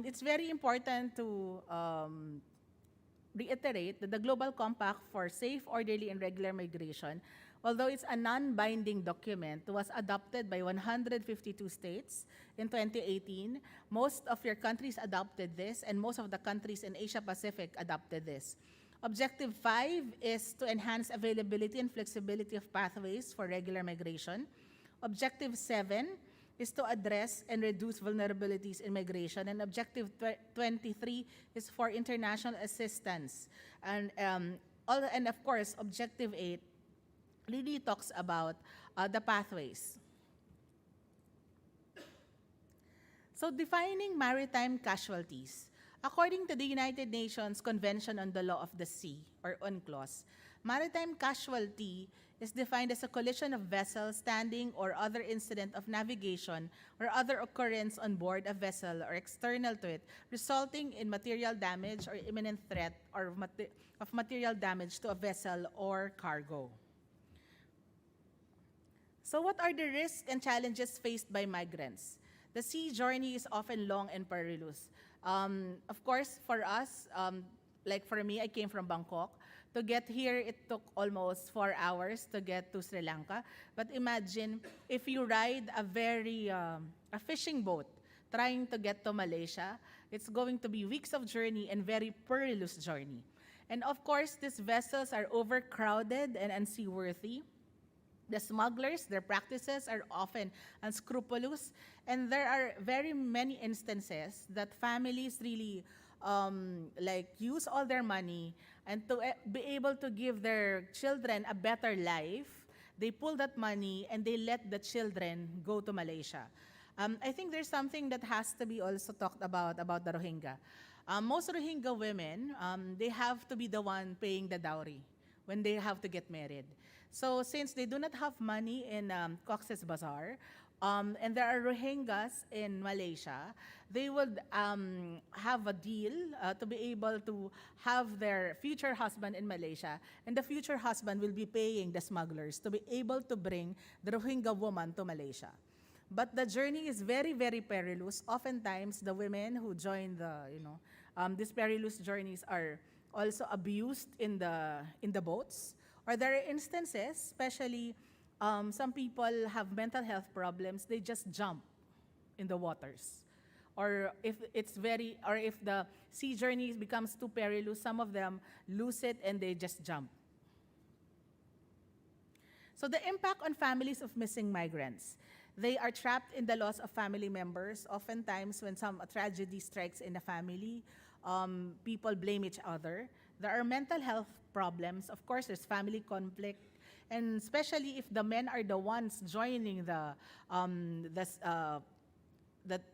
It's very important to reiterate that the Global Compact for Safe, Orderly, and Regular Migration, although it's a non-binding document, was adopted by 152 states in 2018. Most of your countries adopted this, and most of the countries in Asia-Pacific adopted this. Objective 5 is to enhance availability and flexibility of pathways for regular migration. Objective 7 is to address and reduce vulnerabilities in migration. And Objective 23 is for international assistance. And of course, Objective 8 really talks about the pathways. So defining maritime casualties. According to the United Nations Convention on the Law of the Sea, or UNCLOS, maritime casualty is defined as a collision of vessels, standing, or other incident of navigation or other occurrence on board a vessel or external to it, resulting in material damage or imminent threat of material damage to a vessel or cargo. So what are the risks and challenges faced by migrants? The sea journey is often long and perilous. Of course, for us, like for me, I came from Bangkok. To get here, it took almost 4 hours to get to Sri Lanka. But imagine if you ride a fishing boat trying to get to Malaysia, it's going to be weeks of journey and very perilous journey. And of course, these vessels are overcrowded and unseaworthy. The smugglers, their practices are often unscrupulous, and there are very many instances that families really use all their money, and to be able to give their children a better life, they pull that money and they let the children go to Malaysia. I think there's something that has to be also talked about the Rohingya. Most Rohingya women, they have to be the one paying the dowry when they have to get married. So since they do not have money in Cox's Bazar, and there are Rohingyas in Malaysia, they would have a deal to be able to have their future husband in Malaysia, and the future husband will be paying the smugglers to be able to bring the Rohingya woman to Malaysia. But the journey is very, very perilous. Oftentimes, the women who join these perilous journeys are also abused in the boats. Or there are instances, especially some people have mental health problems, they just jump in the waters. Or if the sea journey becomes too perilous, some of them lose it and they just jump. So the impact on families of missing migrants. They are trapped in the loss of family members. Oftentimes, when some tragedy strikes in a family, people blame each other. There are mental health problems. Of course, there's family conflict. And especially if the men are the ones joining the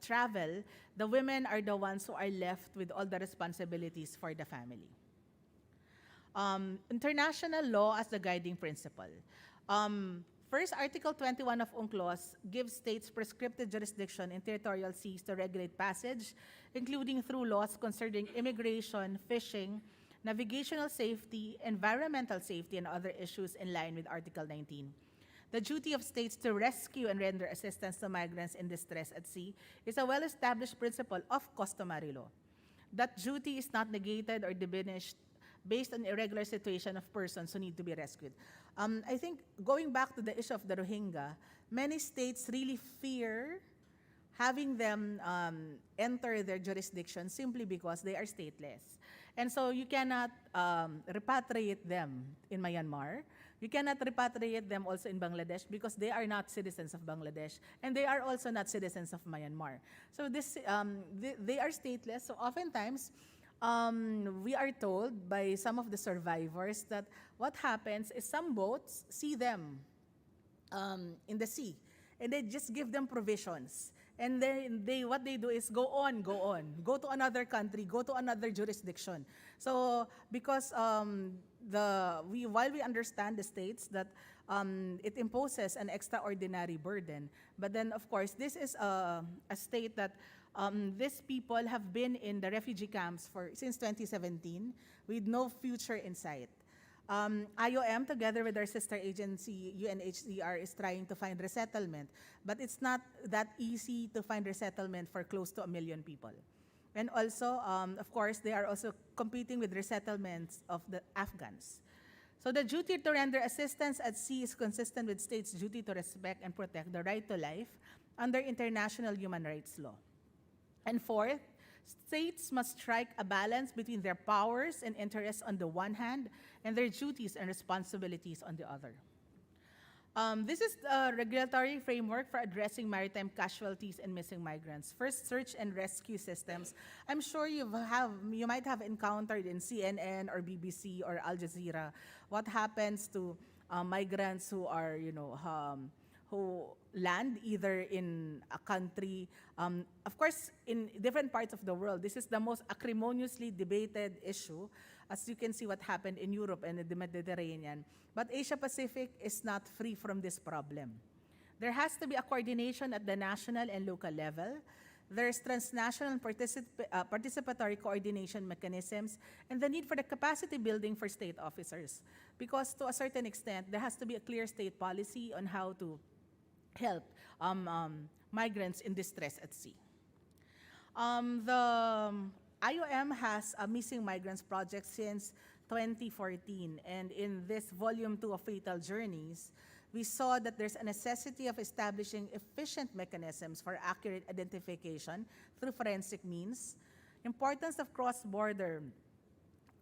travel, the women are the ones who are left with all the responsibilities for the family. International law as the guiding principle. First, Article 21 of UNCLOS gives states prescriptive jurisdiction in territorial seas to regulate passage, including through laws concerning immigration, fishing, navigational safety, environmental safety, and other issues in line with Article 19. The duty of states to rescue and render assistance to migrants in distress at sea is a well-established principle of customary law. That duty is not negated or diminished based on irregular situation of persons who need to be rescued. I think going back to the issue of the Rohingya, many states really fear having them enter their jurisdiction simply because they are stateless. And so you cannot repatriate them in Myanmar You cannot repatriate them also in Bangladesh because they are not citizens of Bangladesh, and they are also not citizens of Myanmar. So they are stateless. So oftentimes, we are told by some of the survivors that what happens is some boats see them in the sea, and they just give them provisions. And then what they do is go to another country, go to another jurisdiction. So because while we understand the states that it imposes an extraordinary burden, but then of course this is a state that these people have been in the refugee camps since 2017 with no future in sight. IOM, together with our sister agency, UNHCR, is trying to find resettlement. But it's not that easy to find resettlement for close to 1 million people. And also, of course, they are also competing with resettlements of the Afghans. So the duty to render assistance at sea is consistent with states' duty to respect and protect the right to life under international human rights law. And fourth, states must strike a balance between their powers and interests on the one hand and their duties and responsibilities on the other. This is the regulatory framework for addressing maritime casualties and missing migrants. First, search and rescue systems. I'm sure you might have encountered in CNN or BBC or Al Jazeera what happens to migrants who are, who land either in a country, of course, in different parts of the world. This is the most acrimoniously debated issue, as you can see what happened in Europe and the Mediterranean. But Asia Pacific is not free from this problem. There has to be a coordination at the national and local level. There's transnational participatory coordination mechanisms and the need for the capacity building for state officers. Because to a certain extent, there has to be a clear state policy on how to help migrants in distress at sea. The IOM has a missing migrants project since 2014, and in this volume 2 of Fatal Journeys, we saw that there's a necessity of establishing efficient mechanisms for accurate identification through forensic means, importance of cross-border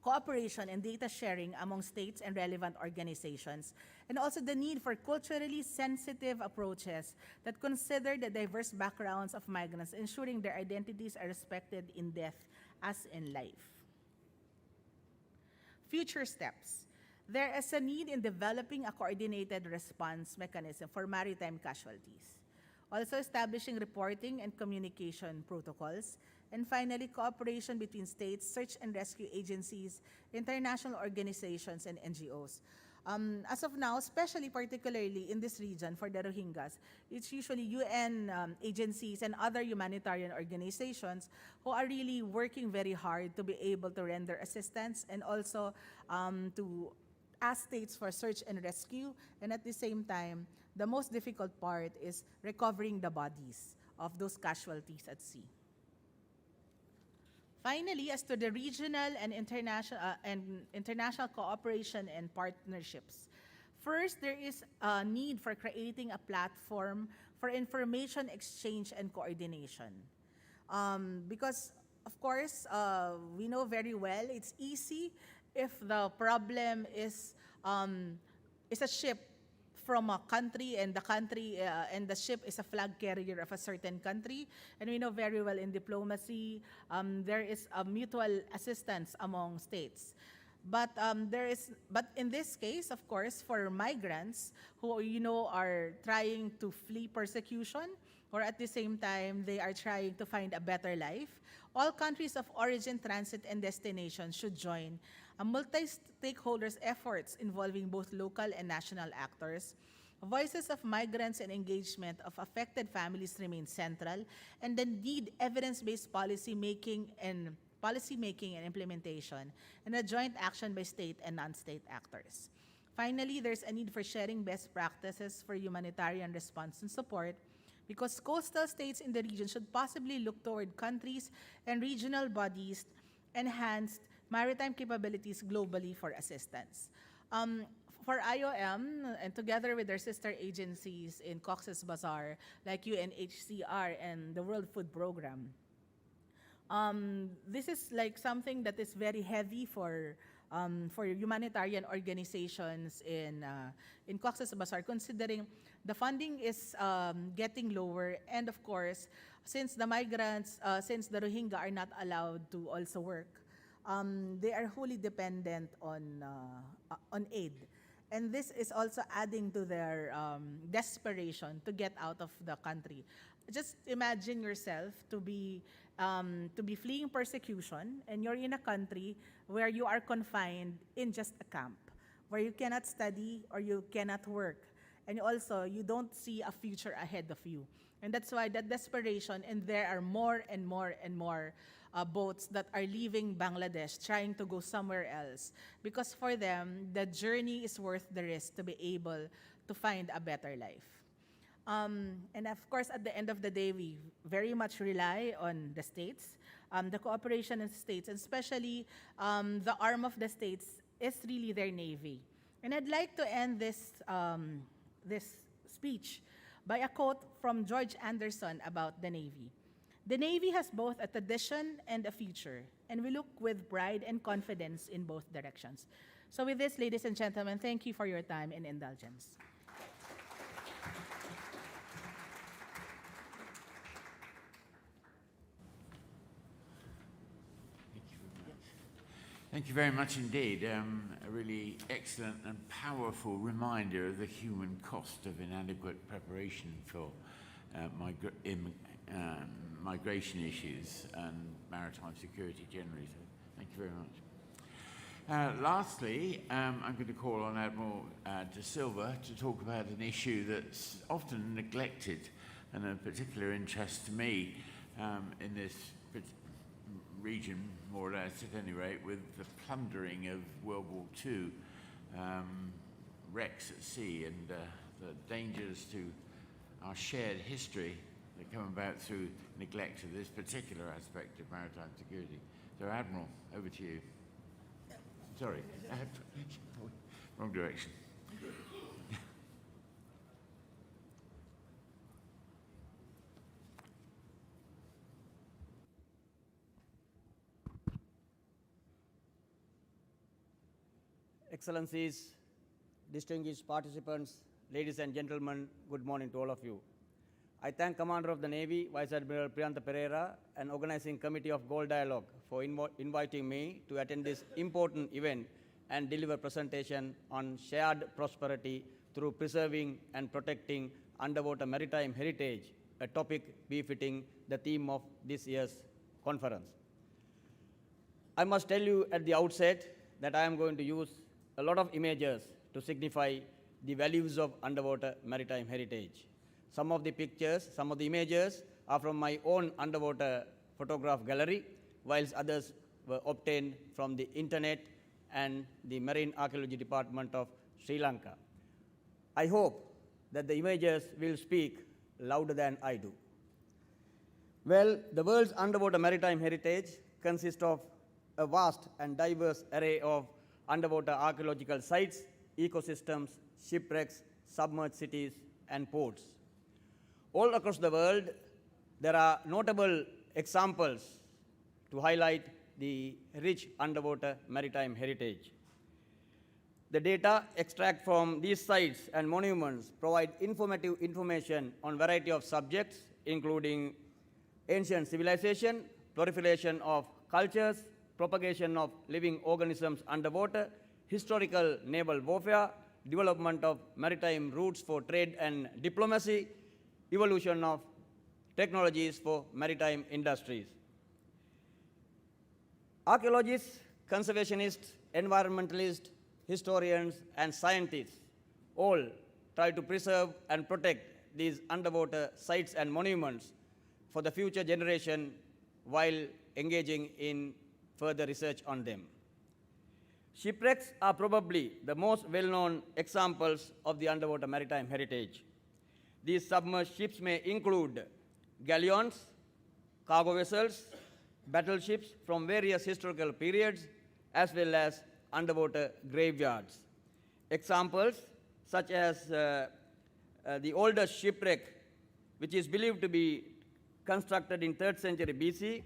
cooperation and data sharing among states and relevant organizations, and also the need for culturally sensitive approaches that consider the diverse backgrounds of migrants, ensuring their identities are respected in death as in life. Future steps. There is a need in developing a coordinated response mechanism for maritime casualties. Also establishing reporting and communication protocols. And finally, cooperation between states, search and rescue agencies, international organizations, and NGOs. As of now, particularly in this region for the Rohingyas, it's usually UN agencies and other humanitarian organizations who are really working very hard to be able to render assistance and also to ask states for search and rescue. And at the same time, the most difficult part is recovering the bodies of those casualties at sea. Finally, as to the regional and international cooperation and partnerships. First, there is a need for creating a platform for information exchange and coordination. Because, of course, we know very well it's easy if the problem is a ship from a country and the ship is a flag carrier of a certain country. And we know very well in diplomacy, there is a mutual assistance among states. But in this case, of course, for migrants who are trying to flee persecution, or at the same time they are trying to find a better life, all countries of origin, transit, and destination should join a multi-stakeholders efforts involving both local and national actors. Voices of migrants and engagement of affected families remain central, and the need evidence-based policy making and implementation, and a joint action by state and non-state actors. Finally, there's a need for sharing best practices for humanitarian response and support, because coastal states in the region should possibly look toward countries and regional bodies enhanced maritime capabilities globally for assistance. For IOM, and together with their sister agencies in Cox's Bazar, like UNHCR and the World Food Program, this is like something that is very heavy for for humanitarian organizations in Cox's Bazar, considering the funding is getting lower, and of course, since the migrants, since the Rohingya are not allowed to also work, they are wholly dependent on aid. And this is also adding to their desperation to get out of the country. Just imagine yourself to be fleeing persecution, and you're in a country where you are confined in just a camp, where you cannot study or you cannot work, and also you don't see a future ahead of you. And that's why that desperation, and there are more and more and more boats that are leaving Bangladesh trying to go somewhere else, because for them, the journey is worth the risk to be able to find a better life. And of course, at the end of the day, we very much rely on the states, the cooperation of states, and especially the arm of the states is really their Navy. And I'd like to end this speech by a quote from George Anderson about the Navy. The Navy has both a tradition and a future, and we look with pride and confidence in both directions. So with this, ladies and gentlemen, thank you for your time and indulgence. Thank you very much indeed. A really excellent and powerful reminder of the human cost of inadequate preparation for migration issues and maritime security generally. So thank you very much. Lastly, I'm going to call on Admiral De Silva to talk about an issue that's often neglected and of particular interest to me in this region, more or less at any rate, with the plundering of World War II wrecks at sea and the dangers to our shared history that come about through neglect of this particular aspect of maritime security. So, Admiral, over to you. Sorry, wrong direction. Excellencies, distinguished participants, ladies and gentlemen, good morning to all of you. I thank Commander of the Navy, Vice Admiral Priyantha Pereira, and organizing committee of Galle Dialogue for inviting me to attend this important event and deliver presentation on shared prosperity through preserving and protecting underwater maritime heritage, a topic befitting the theme of this year's conference. I must tell you at the outset that I am going to use a lot of images to signify the values of underwater maritime heritage. Some of the pictures, some of the images are from my own underwater photograph gallery, whilst others were obtained from the internet and the Marine Archaeology Department of Sri Lanka. I hope that the images will speak louder than I do. Well, the world's underwater maritime heritage consists of a vast and diverse array of underwater archaeological sites, ecosystems, shipwrecks, submerged cities, and ports. All across the world, there are notable examples to highlight the rich underwater maritime heritage. The data extracted from these sites and monuments provide informative information on a variety of subjects, including ancient civilization, proliferation of cultures, propagation of living organisms underwater, historical naval warfare, development of maritime routes for trade and diplomacy, evolution of technologies for maritime industries. Archaeologists, conservationists, environmentalists, historians, and scientists all try to preserve and protect these underwater sites and monuments for the future generation while engaging in further research on them. Shipwrecks are probably the most well-known examples of the underwater maritime heritage. These submerged ships may include galleons, cargo vessels, battleships from various historical periods, as well as underwater graveyards. Examples such as the oldest shipwreck, which is believed to be constructed in 3rd century BC,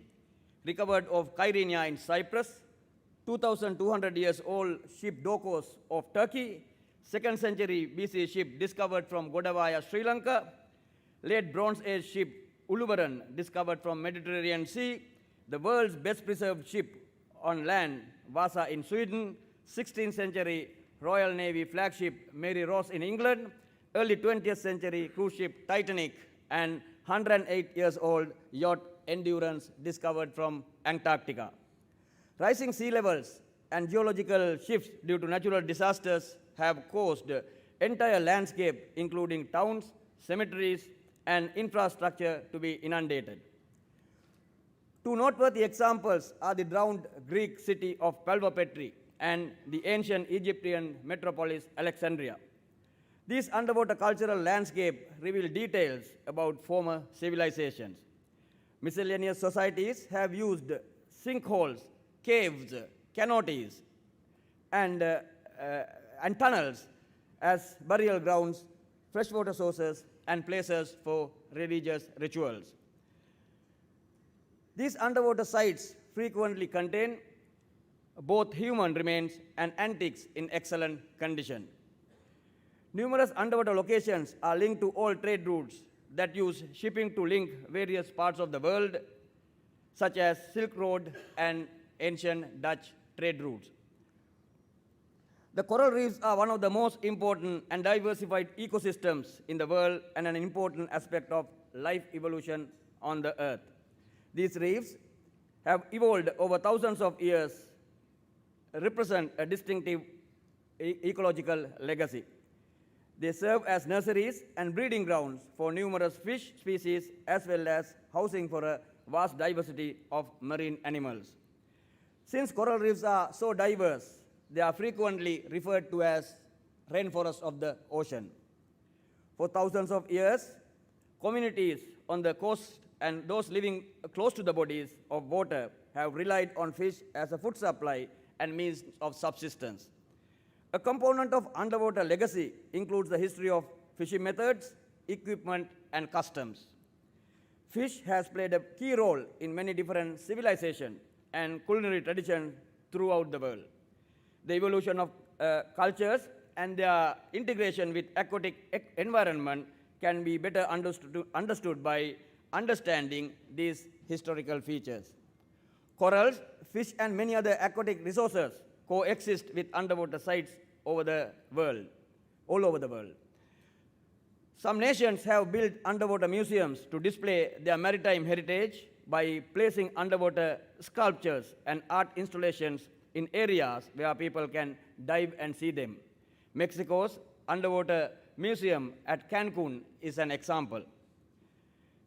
recovered of Kyrenia in Cyprus, 2,200 years old ship Dokos of Turkey, 2nd century BC ship discovered from Godavaya, Sri Lanka, late Bronze Age ship Uluvaran discovered from Mediterranean Sea, the world's best preserved ship on land, Vasa in Sweden, 16th century Royal Navy flagship Mary Ross in England, early 20th century cruise ship Titanic, and 108 years old yacht Endurance discovered from Antarctica. Rising sea levels and geological shifts due to natural disasters have caused entire landscape, including towns, cemeteries, and infrastructure to be inundated. Two noteworthy examples are the drowned Greek city of Pelvopetri and the ancient Egyptian metropolis Alexandria. These underwater cultural landscapes reveal details about former civilizations. Miscellaneous societies have used sinkholes, caves, canopies, and tunnels as burial grounds, freshwater sources, and places for religious rituals. These underwater sites frequently contain both human remains and antiques in excellent condition. Numerous underwater locations are linked to old trade routes that use shipping to link various parts of the world, such as Silk Road and ancient Dutch trade routes. The coral reefs are one of the most important and diversified ecosystems in the world and an important aspect of life evolution on the Earth. These reefs have evolved over thousands of years, represent a distinctive ecological legacy. They serve as nurseries and breeding grounds for numerous fish species as well as housing for a vast diversity of marine animals. Since coral reefs are so diverse, they are frequently referred to as rainforests of the ocean. For thousands of years, communities on the coast and those living close to the bodies of water have relied on fish as a food supply and means of subsistence. A component of underwater legacy includes the history of fishing methods, equipment, and customs. Fish has played a key role in many different civilizations and culinary traditions throughout the world. The evolution of cultures and their integration with aquatic environment can be better understood by understanding these historical features. Corals, fish, and many other aquatic resources coexist with underwater sites all over the world. Some nations have built underwater museums to display their maritime heritage by placing underwater sculptures and art installations in areas where people can dive and see them. Mexico's underwater museum at Cancun is an example.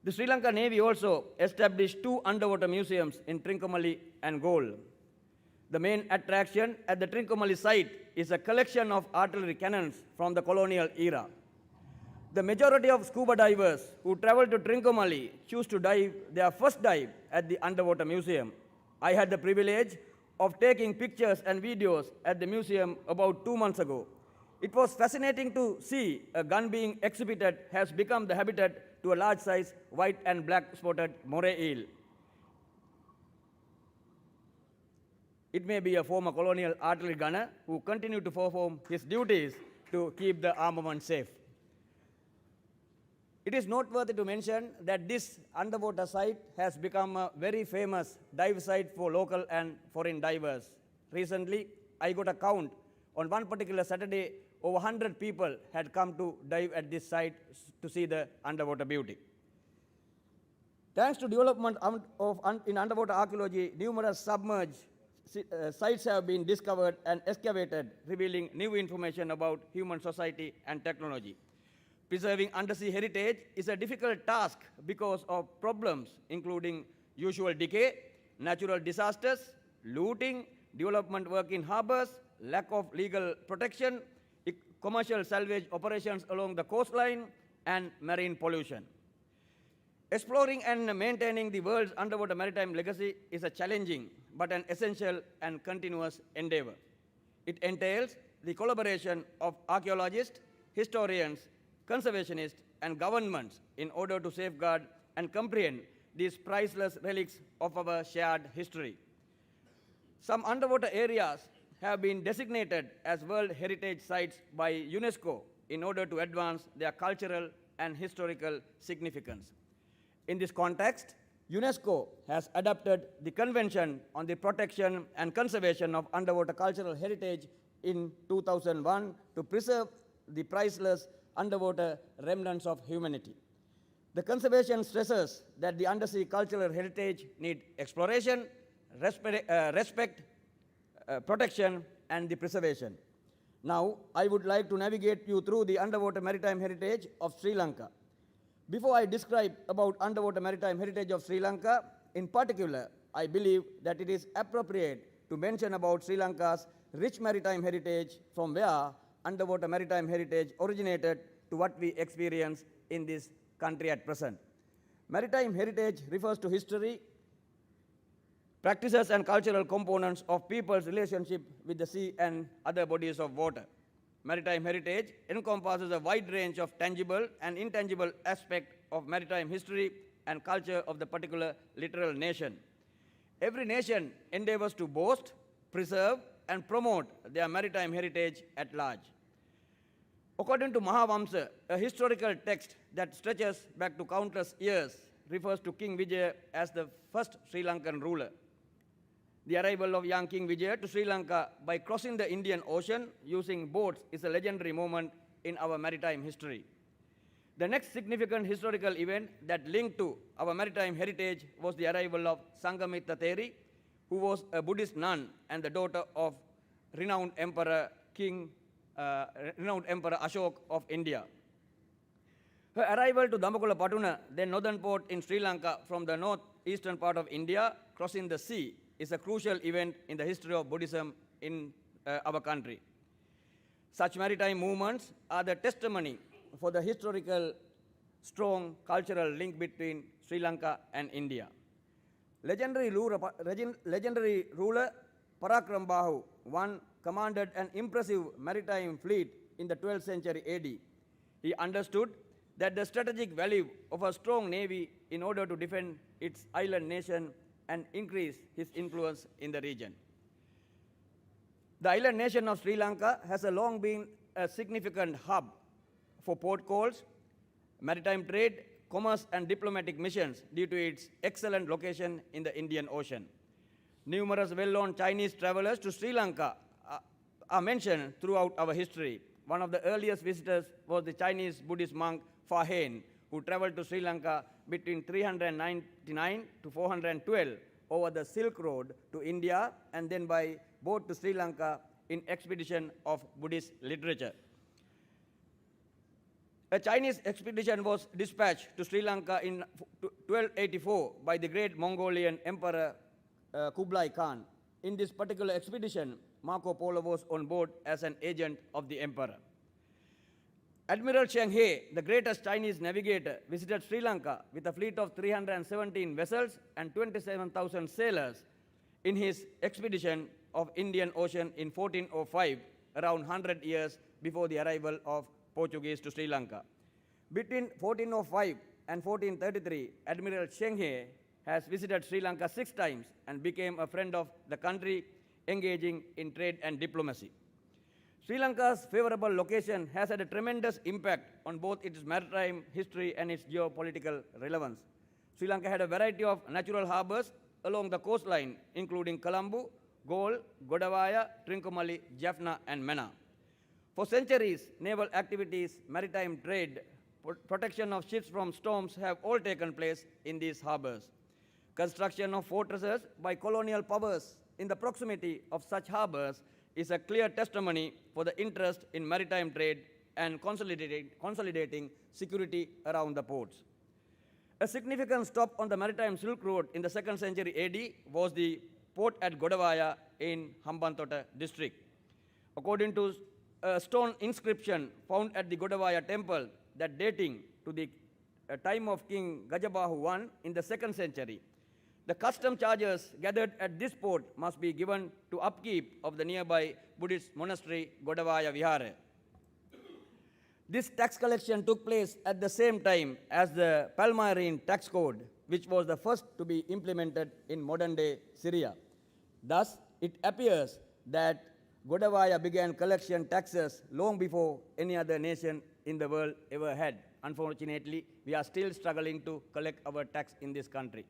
The Sri Lanka Navy also established 2 underwater museums in Trincomalee and Galle. The main attraction at the Trincomalee site is a collection of artillery cannons from the colonial era. The majority of scuba divers who travel to Trincomalee choose to dive their first dive at the underwater museum. I had the privilege of taking pictures and videos at the museum about 2 months ago. It was fascinating to see a gun being exhibited has become the habitat to a large-size white and black spotted moray eel. It may be a former colonial artillery gunner who continued to perform his duties to keep the armament safe. It is noteworthy to mention that this underwater site has become a very famous dive site for local and foreign divers. Recently, I got a count. On one particular Saturday, over 100 people had come to dive at this site to see the underwater beauty. Thanks to development in underwater archaeology, numerous submerged sites have been discovered and excavated, revealing new information about human society and technology. Preserving undersea heritage is a difficult task because of problems including usual decay, natural disasters, looting, development work in harbors, lack of legal protection, commercial salvage operations along the coastline, and marine pollution. Exploring and maintaining the world's underwater maritime legacy is a challenging but an essential and continuous endeavor. It entails the collaboration of archaeologists, historians, conservationists, and governments in order to safeguard and comprehend these priceless relics of our shared history. Some underwater areas have been designated as World Heritage Sites by UNESCO in order to advance their cultural and historical significance. In this context, UNESCO has adopted the Convention on the Protection and Conservation of Underwater Cultural Heritage in 2001 to preserve the priceless underwater remnants of humanity. The conservation stresses that the undersea cultural heritage need exploration, respect, protection, and the preservation. Now, I would like to navigate you through the underwater maritime heritage of Sri Lanka. Before I describe about underwater maritime heritage of Sri Lanka, in particular, I believe that it is appropriate to mention about Sri Lanka's rich maritime heritage from where underwater maritime heritage originated to what we experience in this country at present. Maritime heritage refers to history, practices and cultural components of people's relationship with the sea and other bodies of water. Maritime heritage encompasses a wide range of tangible and intangible aspects of maritime history and culture of the particular littoral nation. Every nation endeavors to boast, preserve, and promote their maritime heritage at large. According to Mahavamsa, a historical text that stretches back to countless years refers to King Vijaya as the first Sri Lankan ruler. The arrival of young King Vijaya to Sri Lanka by crossing the Indian Ocean using boats is a legendary moment in our maritime history. The next significant historical event that linked to our maritime heritage was the arrival of Sanghamitta Theri, who was a Buddhist nun and the daughter of renowned Emperor Ashok of India. Her arrival to Dambakula Patuna, then northern port in Sri Lanka from the northeastern part of India, crossing the sea, is a crucial event in the history of Buddhism in our country. Such maritime movements are the testimony for the historical, strong cultural link between Sri Lanka and India. Legendary ruler Parakram Bahu I commanded an impressive maritime fleet in the 12th century AD. He understood that the strategic value of a strong navy in order to defend its island nation and increase his influence in the region. The island nation of Sri Lanka has long been a significant hub for port calls, maritime trade, commerce, and diplomatic missions due to its excellent location in the Indian Ocean. Numerous well-known Chinese travelers to Sri Lanka are mentioned throughout our history. One of the earliest visitors was the Chinese Buddhist monk Fa Hien, who traveled to Sri Lanka between 399 to 412 over the Silk Road to India and then by boat to Sri Lanka in expedition of Buddhist literature. A Chinese expedition was dispatched to Sri Lanka in 1284 by the great Mongolian Emperor Kublai Khan. In this particular expedition, Marco Polo was on board as an agent of the emperor. Admiral Cheng He, the greatest Chinese navigator, visited Sri Lanka with a fleet of 317 vessels and 27,000 sailors in his expedition of Indian Ocean in 1405, around 100 years before the arrival of Portuguese to Sri Lanka. Between 1405 and 1433, Admiral Cheng He has visited Sri Lanka 6 times and became a friend of the country, engaging in trade and diplomacy. Sri Lanka's favorable location has had a tremendous impact on both its maritime history and its geopolitical relevance. Sri Lanka had a variety of natural harbors along the coastline, including Colombo, Galle, Godawaya, Trincomalee, Jaffna, and Mannar. For centuries, naval activities, maritime trade, protection of ships from storms have all taken place in these harbors. Construction of fortresses by colonial powers in the proximity of such harbors is a clear testimony for the interest in maritime trade and consolidating security around the ports. A significant stop on the maritime Silk Road in the 2nd century AD was the port at Godawaya in Hambantota district. According to a stone inscription found at the Godawaya temple that dating to the time of King Gajabahu I in the 2nd century, the custom charges gathered at this port must be given to upkeep of the nearby Buddhist monastery Godawaya Vihara. This tax collection took place at the same time as the Palmyrene tax code, which was the first to be implemented in modern-day Syria. Thus, it appears that Godavaya began collection taxes long before any other nation in the world ever had. Unfortunately, we are still struggling to collect our tax in this country.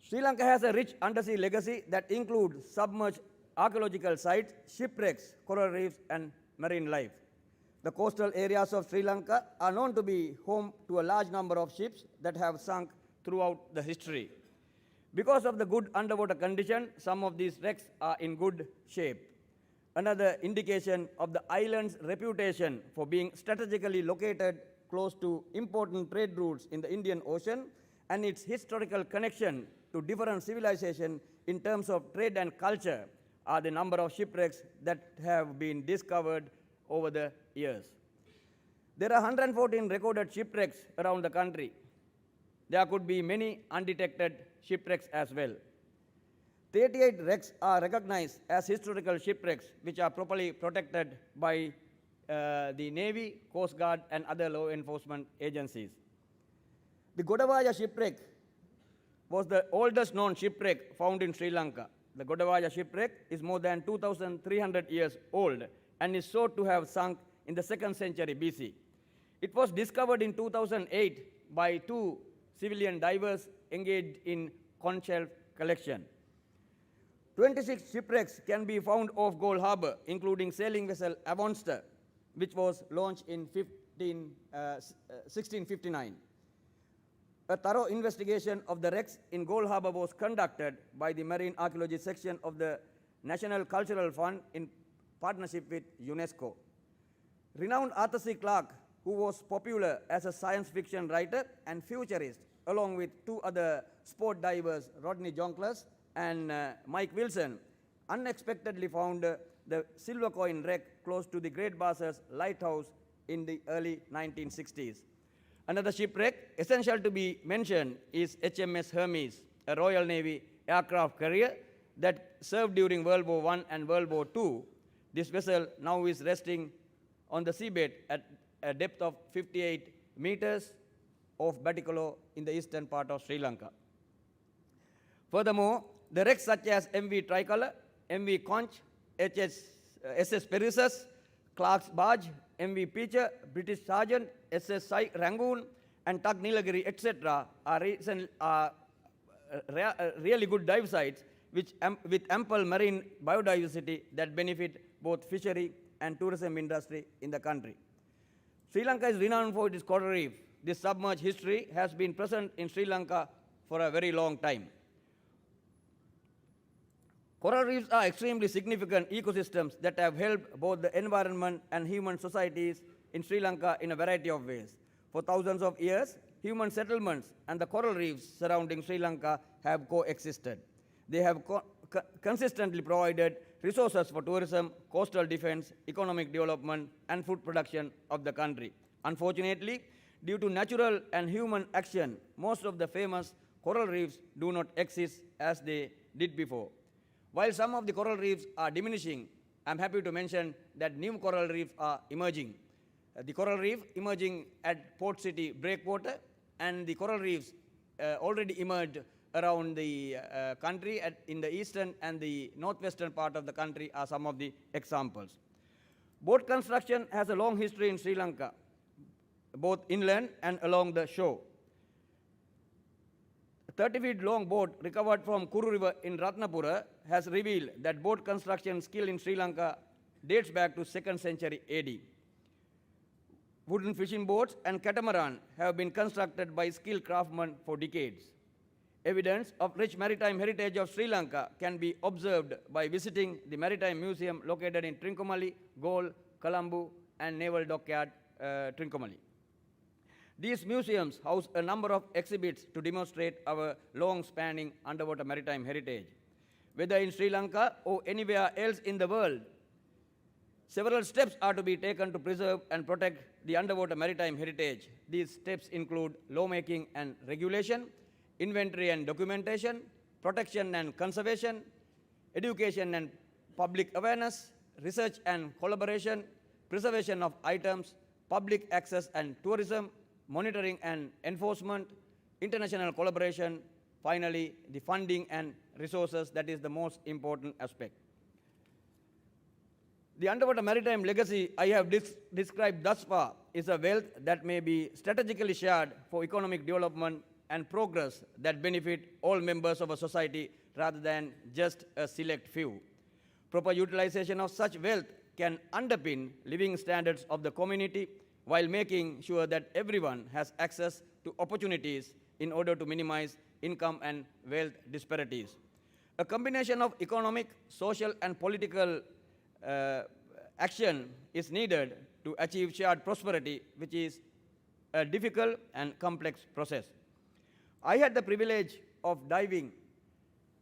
Sri Lanka has a rich undersea legacy that includes submerged archaeological sites, shipwrecks, coral reefs, and marine life. The coastal areas of Sri Lanka are known to be home to a large number of ships that have sunk throughout the history. Because of the good underwater condition, some of these wrecks are in good shape. Another indication of the island's reputation for being strategically located close to important trade routes in the Indian Ocean and its historical connection to different civilizations in terms of trade and culture are the number of shipwrecks that have been discovered over the years. There are 114 recorded shipwrecks around the country. There could be many undetected shipwrecks as well. 38 wrecks are recognized as historical shipwrecks, which are properly protected by the Navy, Coast Guard, and other law enforcement agencies. The Godavaya shipwreck was the oldest known shipwreck found in Sri Lanka. The Godavaya shipwreck is more than 2,300 years old and is thought to have sunk in the 2nd century BC. It was discovered in 2008 by 2 civilian divers engaged in conch shell collection. 26 shipwrecks can be found off Galle Harbour, including sailing vessel Avonster, which was launched in 1659. A thorough investigation of the wrecks in Galle Harbour was conducted by the Marine Archaeology section of the National Cultural Fund in partnership with UNESCO. Renowned Arthur C. Clarke, who was popular as a science fiction writer and futurist, along with 2 other sport divers, Rodney Jonklers and Mike Wilson, unexpectedly found the silver coin wreck close to the Great Bass's Lighthouse in the early 1960s. Another shipwreck essential to be mentioned is HMS Hermes, a Royal Navy aircraft carrier that served during World War I and World War II. This vessel now is resting on the seabed at a depth of 58 meters off Batticaloa in the eastern part of Sri Lanka. Furthermore, the wrecks such as MV Tricolour, MV Conch, SS Perissus, Clark's Barge, MV Peacher, British Sergeant, SS Sai Rangoon, and Tug Nilagiri, etc. are really good dive sites with ample marine biodiversity that benefit both fishery and tourism industry in the country. Sri Lanka is renowned for its coral reef. This submerged history has been present in Sri Lanka for a very long time. Coral reefs are extremely significant ecosystems that have helped both the environment and human societies in Sri Lanka in a variety of ways. For thousands of years, human settlements and the coral reefs surrounding Sri Lanka have coexisted. They have consistently provided resources for tourism, coastal defense, economic development, and food production of the country. Unfortunately, due to natural and human action, most of the famous coral reefs do not exist as they did before. While some of the coral reefs are diminishing, I'm happy to mention that new coral reefs are emerging. The coral reef emerging at Port City Breakwater, and the coral reefs already emerged around the country in the eastern and the northwestern part of the country are some of the examples. Boat construction has a long history in Sri Lanka, both inland and along the shore. A 30-feet long boat recovered from Kuru River in Rathnapura has revealed that boat construction skill in Sri Lanka dates back to 2nd century AD. Wooden fishing boats and catamaran have been constructed by skilled craftsmen for decades. Evidence of rich maritime heritage of Sri Lanka can be observed by visiting the Maritime Museum located in Trincomalee, Galle, Colombo, and Naval Dockyard, Trincomalee. These museums house a number of exhibits to demonstrate our long-spanning underwater maritime heritage. Whether in Sri Lanka or anywhere else in the world, several steps are to be taken to preserve and protect the underwater maritime heritage. These steps include lawmaking and regulation, inventory and documentation, protection and conservation, education and public awareness, research and collaboration, preservation of items, public access and tourism, monitoring and enforcement, international collaboration, finally, the funding and resources, that is the most important aspect. The underwater maritime legacy I have described thus far is a wealth that may be strategically shared for economic development and progress that benefit all members of a society rather than just a select few. Proper utilization of such wealth can underpin living standards of the community while making sure that everyone has access to opportunities in order to minimize income and wealth disparities. A combination of economic, social, and political action is needed to achieve shared prosperity, which is a difficult and complex process. I had the privilege of diving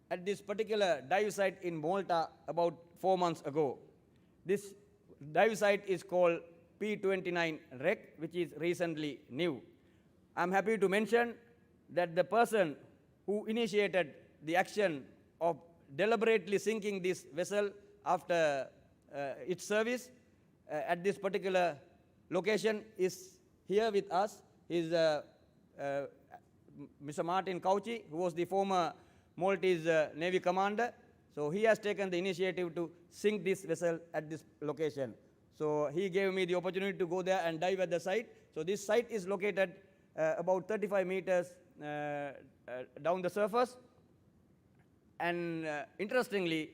at this particular dive site in Malta about 4 months ago. This dive site is called P29 REC, which is recently new. I'm happy to mention that the person who initiated the action of deliberately sinking this vessel after its service at this particular location is here with us. He's Mr. Martin Cauchi, who was the former Maltese Navy commander. So he has taken the initiative to sink this vessel at this location. So he gave me the opportunity to go there and dive at the site. So this site is located about 35 meters down the surface. And interestingly,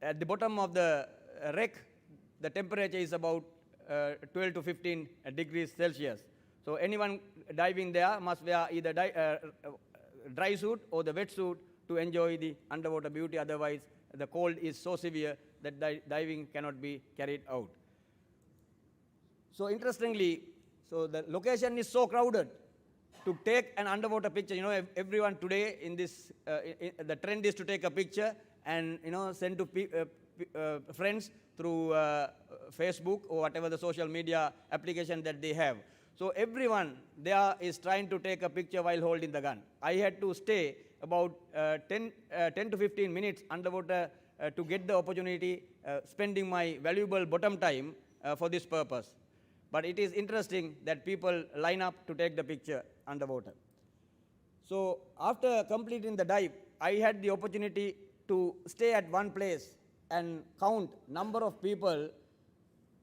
at the bottom of the wreck, the temperature is about 12 to 15 degrees Celsius. So anyone diving there must wear either dry suit or the wet suit to enjoy the underwater beauty. Otherwise, the cold is so severe that diving cannot be carried out. So interestingly, so the location is so crowded to take an underwater picture. You know, everyone today in this, the trend is to take a picture and, you know, send to friends through Facebook or whatever the social media application that they have. So everyone there is trying to take a picture while holding the gun. I had to stay about 10 to 15 minutes underwater to get the opportunity, spending my valuable bottom time for this purpose. But it is interesting that people line up to take the picture underwater. So after completing the dive, I had the opportunity to stay at one place and count number of people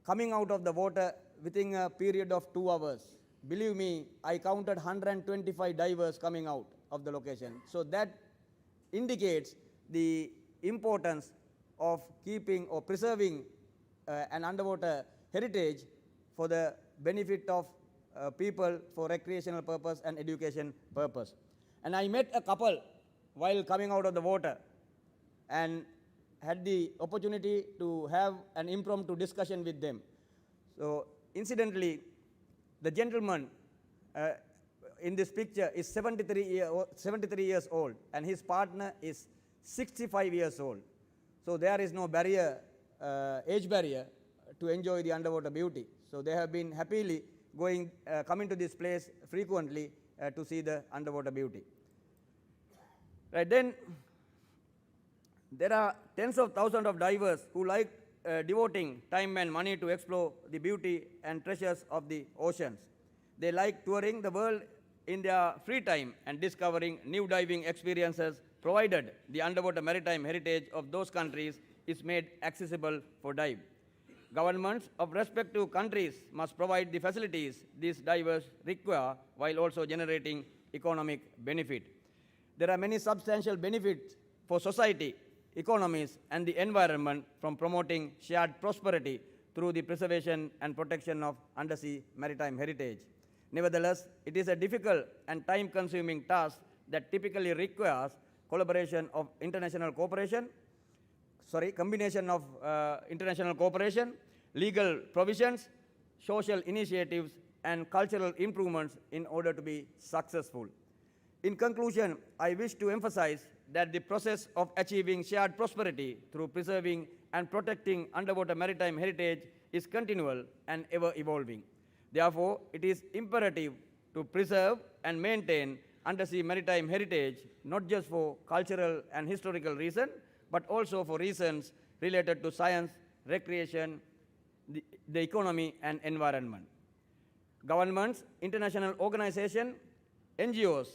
coming out of the water within a period of 2 hours. Believe me, I counted 125 divers coming out of the location. So that indicates the importance of keeping or preserving an underwater heritage for the benefit of people for recreational purpose and education purpose. And I met a couple while coming out of the water and had the opportunity to have an impromptu discussion with them. So incidentally, the gentleman in this picture is 73 years old, and his partner is 65 years old. So there is no barrier, age barrier, to enjoy the underwater beauty. So they have been happily coming to this place frequently to see the underwater beauty. Right, then there are tens of thousands of divers who like devoting time and money to explore the beauty and treasures of the oceans. They like touring the world in their free time and discovering new diving experiences, provided the underwater maritime heritage of those countries is made accessible for dive. Governments of respective countries must provide the facilities these divers require while also generating economic benefit. There are many substantial benefits for society, economies, and the environment from promoting shared prosperity through the preservation and protection of undersea maritime heritage. Nevertheless, it is a difficult and time-consuming task that typically requires combination of international cooperation, legal provisions, social initiatives, and cultural improvements in order to be successful. In conclusion, I wish to emphasize that the process of achieving shared prosperity through preserving and protecting underwater maritime heritage is continual and ever evolving. Therefore, it is imperative to preserve and maintain undersea maritime heritage, not just for cultural and historical reasons, but also for reasons related to science, recreation, the economy, and environment. Governments, international organizations, NGOs,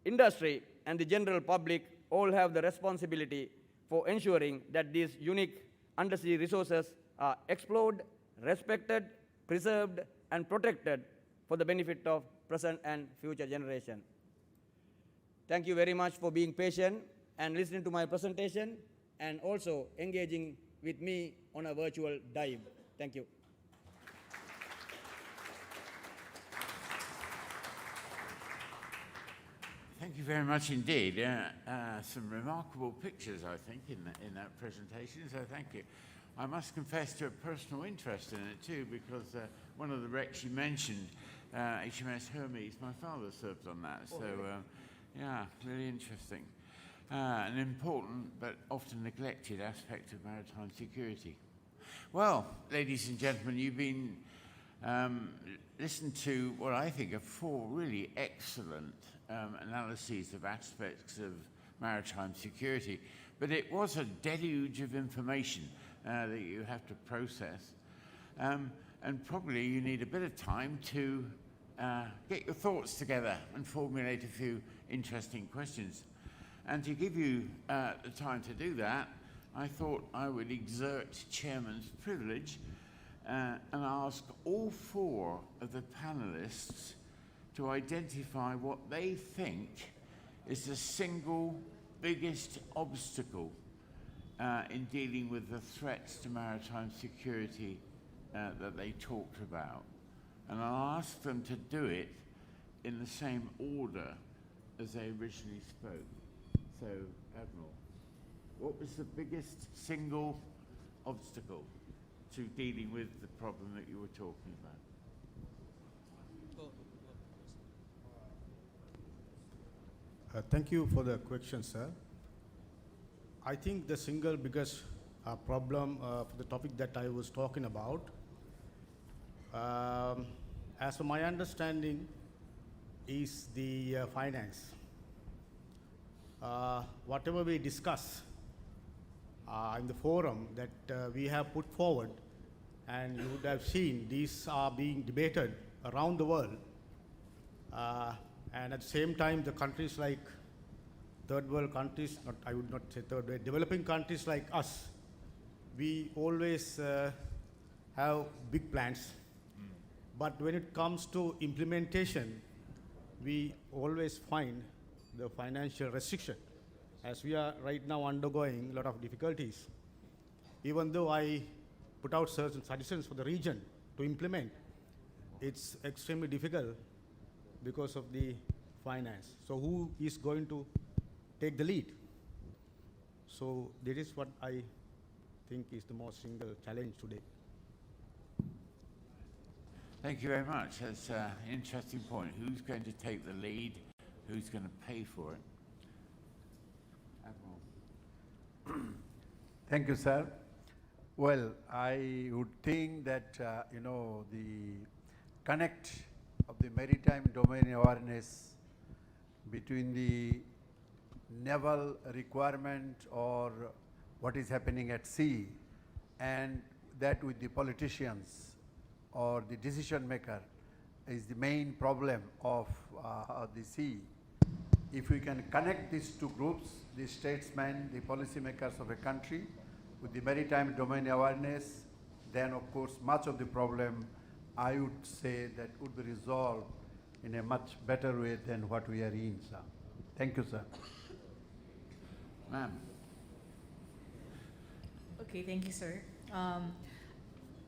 industry, and the general public all have the responsibility for ensuring that these unique undersea resources are explored, respected, preserved, and protected for the benefit of present and future generations. Thank you very much for being patient and listening to my presentation, and also engaging with me on a virtual dive. Thank you. Thank you very much indeed. Some remarkable pictures, I think, in that presentation, so thank you. I must confess to a personal interest in it too, because one of the wrecks you mentioned, HMS Hermes, my father served on that, so yeah, really interesting. An important but often neglected aspect of maritime security. Well, ladies and gentlemen, you've been listened to what I think are 4 really excellent analyses of aspects of maritime security, but it was a deluge of information that you have to process, and probably you need a bit of time to get your thoughts together and formulate a few interesting questions. And to give you the time to do that, I thought I would exert Chairman's privilege and ask all 4 of the panelists to identify what they think is the single biggest obstacle in dealing with the threats to maritime security that they talked about. And I'll ask them to do it in the same order as they originally spoke. So, Admiral, what was the biggest single obstacle to dealing with the problem that you were talking about? Thank you for the question, sir. I think the single biggest problem for the topic that I was talking about, as per my understanding, is the finance. Whatever we discuss in the forum that we have put forward, and you would have seen these are being debated around the world, and at the same time the countries like third world countries, I would not say third world, developing countries like us, we always have big plans, but when it comes to implementation, we always find the financial restriction, as we are right now undergoing a lot of difficulties. Even though I put out certain suggestions for the region to implement, it's extremely difficult because of the finance. So who is going to take the lead? So that is what I think is the most single challenge today. Thank you very much. That's an interesting point. Who's going to take the lead? Who's going to pay for it? Admiral. Thank you, sir. Well, I would think that, the connect of the maritime domain awareness between the naval requirement or what is happening at sea, and that with the politicians or the decision maker is the main problem of the sea. If we can connect these 2 groups, the statesmen, the policymakers of a country, with the maritime domain awareness, then of course much of the problem, I would say, that would be resolved in a much better way than what we are in, sir. Thank you, sir. Ma'am. Okay, thank you, sir.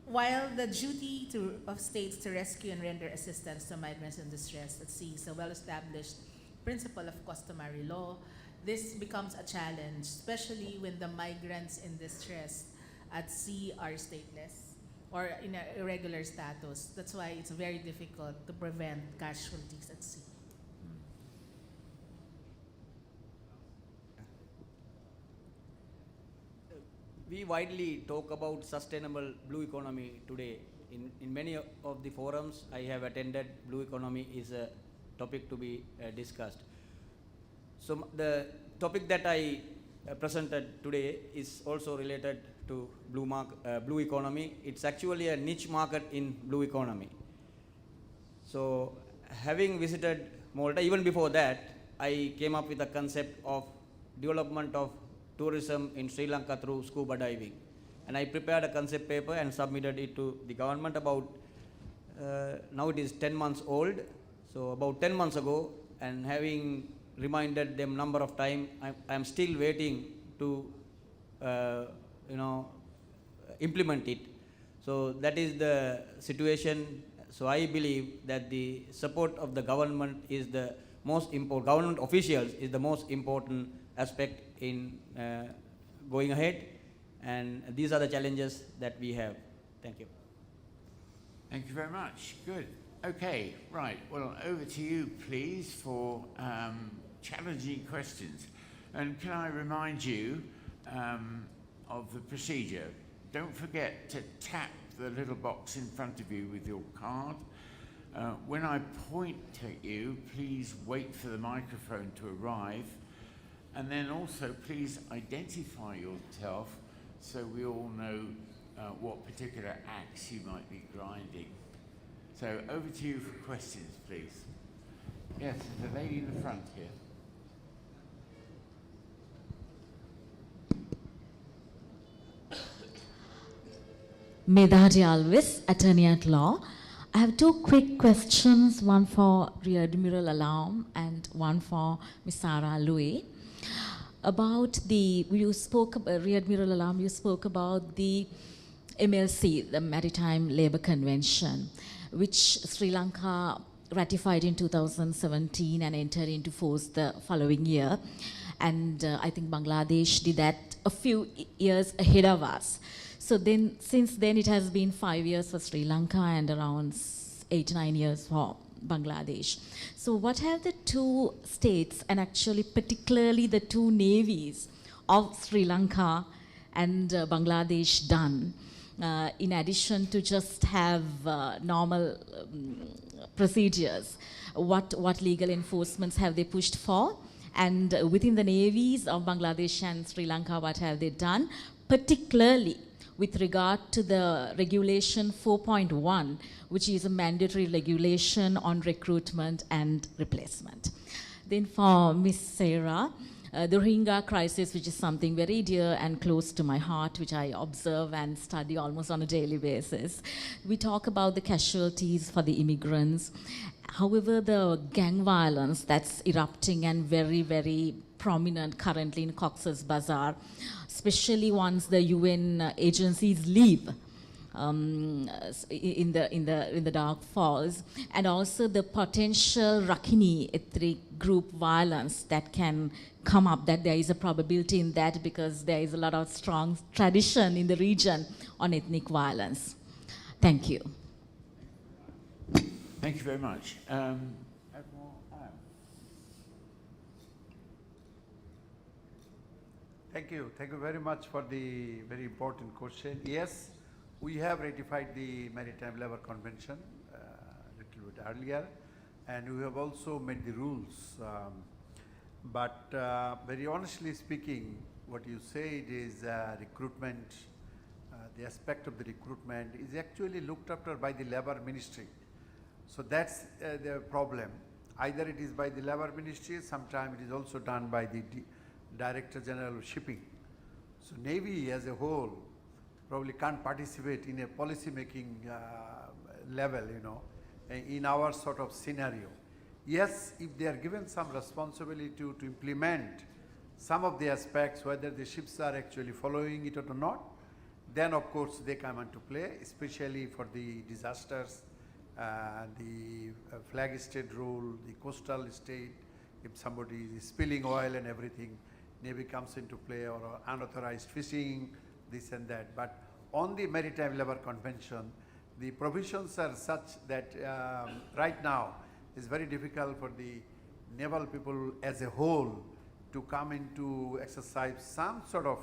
While the duty of states to rescue and render assistance to migrants in distress at sea is a well-established principle of customary law, this becomes a challenge, especially when the migrants in distress at sea are stateless or in an irregular status. That's why it's very difficult to prevent casualties at sea. We widely talk about sustainable blue economy today. In many of the forums I have attended, blue economy is a topic to be discussed. So the topic that I presented today is also related to blue economy. It's actually a niche market in blue economy. So having visited Malta, even before that, I came up with a concept of development of tourism in Sri Lanka through scuba diving. And I prepared a concept paper and submitted it to the government about, now it is 10 months old. So about 10 months ago, and having reminded them number of times, I am still waiting to, implement it. So that is the situation. So I believe that the support of the government is the most important, government officials is the most important aspect in going ahead. And these are the challenges that we have. Thank you. Thank you very much. Good. Okay, right. Well, over to you, please, for challenging questions. And can I remind you of the procedure? Don't forget to tap the little box in front of you with your card. When I point at you, please wait for the microphone to arrive. And then also, please identify yourself so we all know what particular axe you might be grinding. So over to you for questions, please. Yes, there's a lady in the front here. Medhati Alvis, attorney at law. I have two quick questions, one for Rear Admiral Alam and one for Ms. Sarah Louis. About the, Rear Admiral Alam, you spoke about the MLC, the Maritime Labour Convention, which Sri Lanka ratified in 2017 and entered into force the following year. And I think Bangladesh did that a few years ahead of us. So then, since then, it has been 5 years for Sri Lanka and around 8-9 years for Bangladesh. So what have the two states, and actually particularly the two navies of Sri Lanka and Bangladesh done, in addition to just have normal procedures? What legal enforcements have they pushed for? And within the navies of Bangladesh and Sri Lanka, what have they done, particularly with regard to the regulation 4.1, which is a mandatory regulation on recruitment and replacement. Then for Ms. Sarah, the Rohingya crisis, which is something very dear and close to my heart, which I observe and study almost on a daily basis. We talk about the casualties for the immigrants. However, the gang violence that's erupting and very, very prominent currently in Cox's Bazar, especially once the UN agencies leave in the Dark Falls, and also the potential Rakhine ethnic group violence that can come up, that there is a probability in that because there is a lot of strong tradition in the region on ethnic violence. Thank you. Thank you very much. Thank you. Thank you very much for the very important question. Yes, we have ratified the Maritime Labour Convention a little bit earlier, and we have also made the rules. But very honestly speaking, what you said is recruitment, the aspect of the recruitment is actually looked after by the Labour Ministry. So that's the problem. Either it is by the Labour Ministry, sometimes it is also done by the Director General of Shipping. So Navy as a whole probably can't participate in a policy making level, in our sort of scenario. Yes, if they are given some responsibility to implement some of the aspects, whether the ships are actually following it or not, then of course they come into play, especially for the disasters, the flag state rule, the coastal state, if somebody is spilling oil and everything, Navy comes into play, or unauthorized fishing, this and that. But on the Maritime Labour Convention, the provisions are such that right now it's very difficult for the naval people as a whole to come into exercise some sort of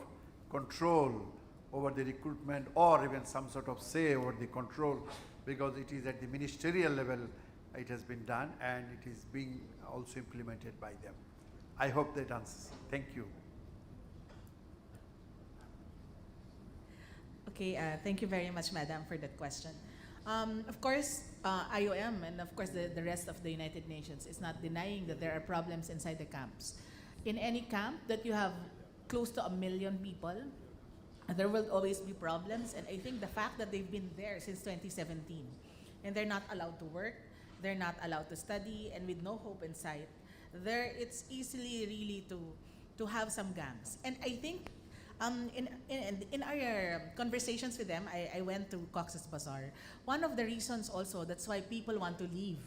control over the recruitment or even some sort of say over the control, because it is at the ministerial level it has been done and it is being also implemented by them. I hope that answers. Thank you. Okay, thank you very much, Madam, for that question. Of course, IOM and of course the rest of the United Nations is not denying that there are problems inside the camps. In any camp that you have close to 1 million people, there will always be problems. And I think the fact that they've been there since 2017 and they're not allowed to work, they're not allowed to study, and with no hope in sight, it's easily really to have some gangs. And I think in our conversations with them, I went to Cox's Bazar. One of the reasons also that's why people want to leave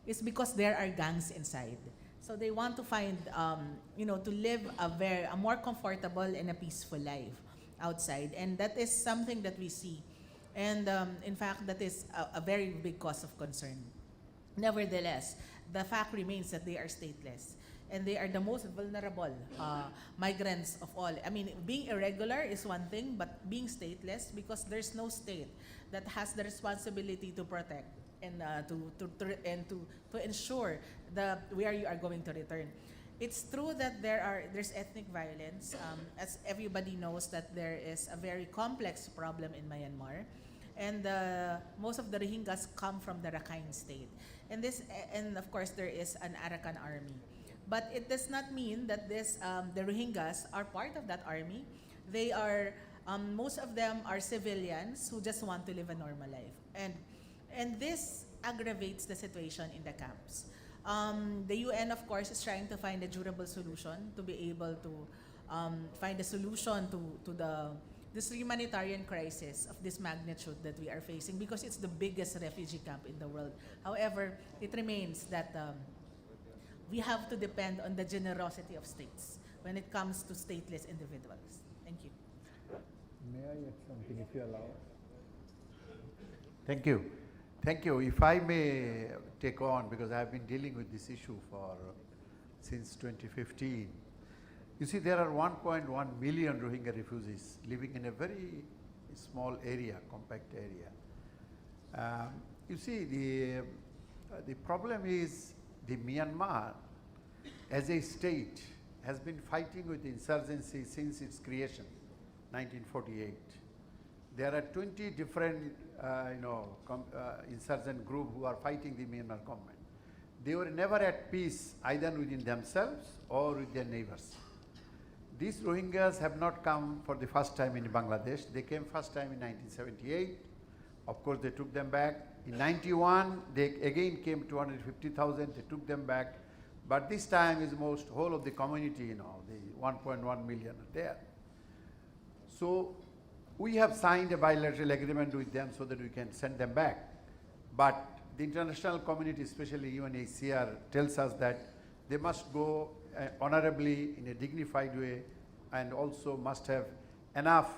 is because there are gangs inside. So they want to find, to live a more comfortable and a peaceful life outside. And that is something that we see. And in fact, that is a very big cause of concern. Nevertheless, the fact remains that they are stateless. And they are the most vulnerable migrants of all. I mean, being irregular is one thing, but being stateless, because there's no state that has the responsibility to protect and to ensure where you are going to return. It's true that there's ethnic violence. As everybody knows, that there is a very complex problem in Myanmar, and most of the Rohingyas come from the Rakhine state, and of course there is an Arakan army. But it does not mean that the Rohingyas are part of that army. They are, most of them are civilians who just want to live a normal life. And this aggravates the situation in the camps. The UN, of course, is trying to find a durable solution to be able to find a solution to this humanitarian crisis of this magnitude that we are facing, because it's the biggest refugee camp in the world. However, it remains that we have to depend on the generosity of states when it comes to stateless individuals. Thank you. May I add something, if you allow? Thank you. Thank you. If I may take on, because I have been dealing with this issue since 2015. You see, there are 1.1 million Rohingya refugees living in a very small area, compact area. You see, the problem is the Myanmar as a state has been fighting with insurgency since its creation, 1948. There are 20 different insurgent groups who are fighting the Myanmar government. They were never at peace either within themselves or with their neighbors. These Rohingyas have not come for the first time in Bangladesh. They came first time in 1978. Of course, they took them back. In 91, they again came 250,000. They took them back. But this time is most whole of the community, the 1.1 million are there. So we have signed a bilateral agreement with them so that we can send them back. But the international community, especially UNHCR, tells us that they must go honorably in a dignified way, and also must have enough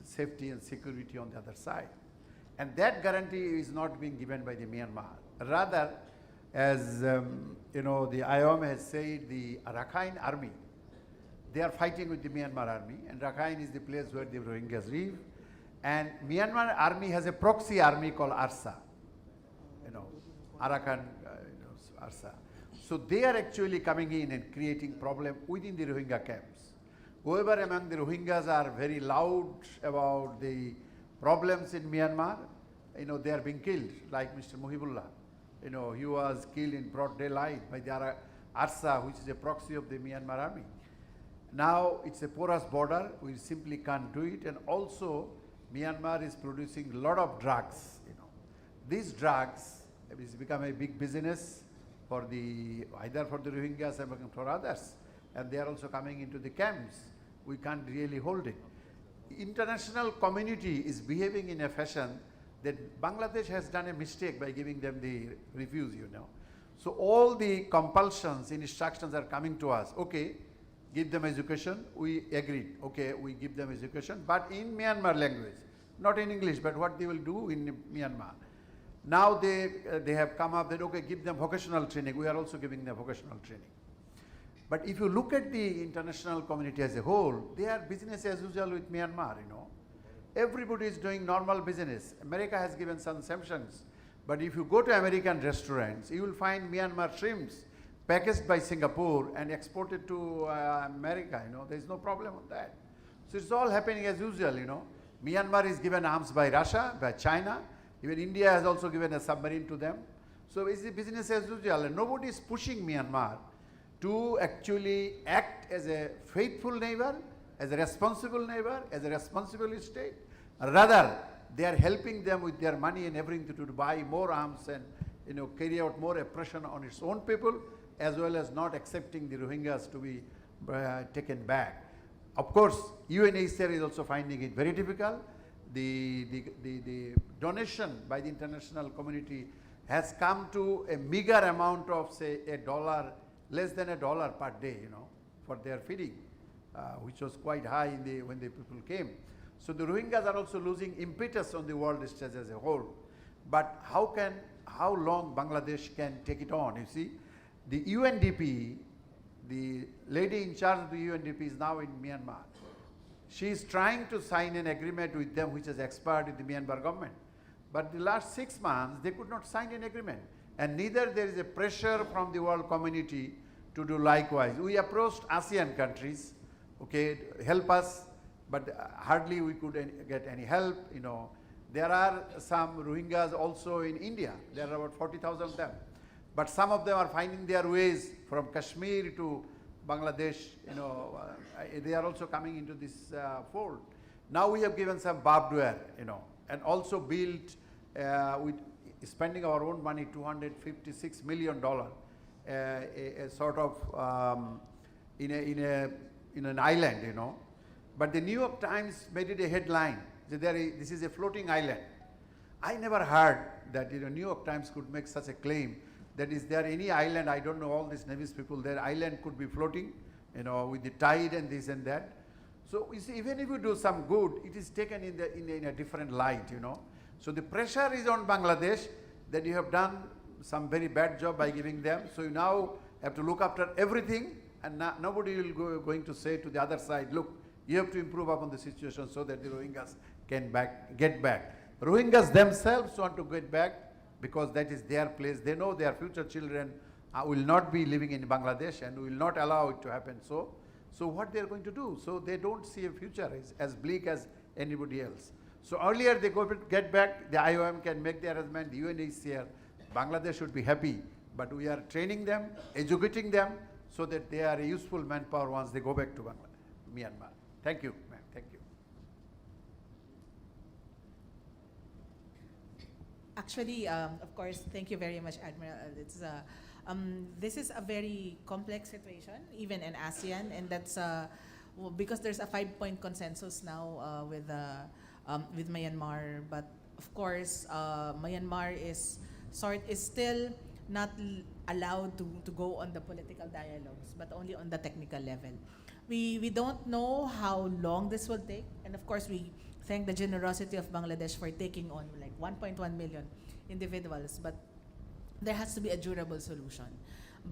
safety and security on the other side. And that guarantee is not being given by the Myanmar. Rather, as the IOM has said, the Rakhine army, they are fighting with the Myanmar army, and Rakhine is the place where the Rohingyas live. And Myanmar army has a proxy army called ARSA, Arakan, ARSA. So they are actually coming in and creating problem within the Rohingya camps. Whoever among the Rohingyas are very loud about the problems in Myanmar, they are being killed, like Mr. Muhibullah. He was killed in broad daylight by the ARSA, which is a proxy of the Myanmar army. Now it's a porous border, we simply can't do it, and also Myanmar is producing a lot of drugs. These drugs has become a big business for either for the Rohingyas or for others, and they are also coming into the camps. We can't really hold it. International community is behaving in a fashion that Bangladesh has done a mistake by giving them the refuse, So all the compulsions, instructions are coming to us. Okay, give them education. We agreed. Okay, we give them education, but in Myanmar language, not in English, but what they will do in Myanmar. Now they have come up that, okay, give them vocational training. We are also giving them vocational training. But if you look at the international community as a whole, they are business as usual with Myanmar, Everybody is doing normal business. America has given some sanctions. But if you go to American restaurants, you will find Myanmar shrimps packaged by Singapore and exported to America, There is no problem on that. So it's all happening as usual, Myanmar is given arms by Russia, by China, Even India has also given a submarine to them. So it's the business as usual, and nobody is pushing Myanmar to actually act as a faithful neighbor, as a responsible neighbor, as a responsible state. Rather, they are helping them with their money and everything to buy more arms and carry out more oppression on its own people, as well as not accepting the Rohingyas to be taken back. Of course, UNHCR is also finding it very difficult. The donation by the international community has come to a meager amount of, say, $1, less than $1 per day, for their feeding, which was quite high when the people came. So the Rohingyas are also losing impetus on the world stage as a whole. But how long Bangladesh can take it on? You see, the UNDP, the lady in charge of the UNDP is now in Myanmar. She is trying to sign an agreement with them which has expired with the Myanmar government. But the last 6 months, they could not sign an agreement. And neither there is a pressure from the world community to do likewise. We approached ASEAN countries, okay, help us, but hardly we could get any help. There are some Rohingyas also in India. There are about 40,000 of them. But some of them are finding their ways from Kashmir to Bangladesh. They are also coming into this fold. Now we have given some barbed wire, and also built with spending our own money, $256 million, a sort of in an island, But the New York Times made it a headline. This is a floating island. I never heard that New York Times could make such a claim. That is there any island, I don't know all these Navy's people, their island could be floating, with the tide and this and that. So you see, even if you do some good, it is taken in a different light, So the pressure is on Bangladesh that you have done some very bad job by giving them. So you now have to look after everything, and nobody will going to say to the other side, look, you have to improve upon the situation so that the Rohingyas can get back. Rohingyas themselves want to get back because that is their place. They know their future children will not be living in Bangladesh and will not allow it to happen. So what they are going to do? So they don't see a future as bleak as anybody else. So earlier they get back, the IOM can make the arrangement, the UNHCR, Bangladesh should be happy. But we are training them, educating them so that they are a useful manpower once they go back to Myanmar. Thank you, ma'am. Thank you. Actually, of course, thank you very much, Admiral. This is a very complex situation, even in ASEAN, and that's because there's a 5-point consensus now with Myanmar. But of course, Myanmar is still not allowed to go on the political dialogues, but only on the technical level. We don't know how long this will take, and of course we thank the generosity of Bangladesh for taking on like 1.1 million individuals, but there has to be a durable solution.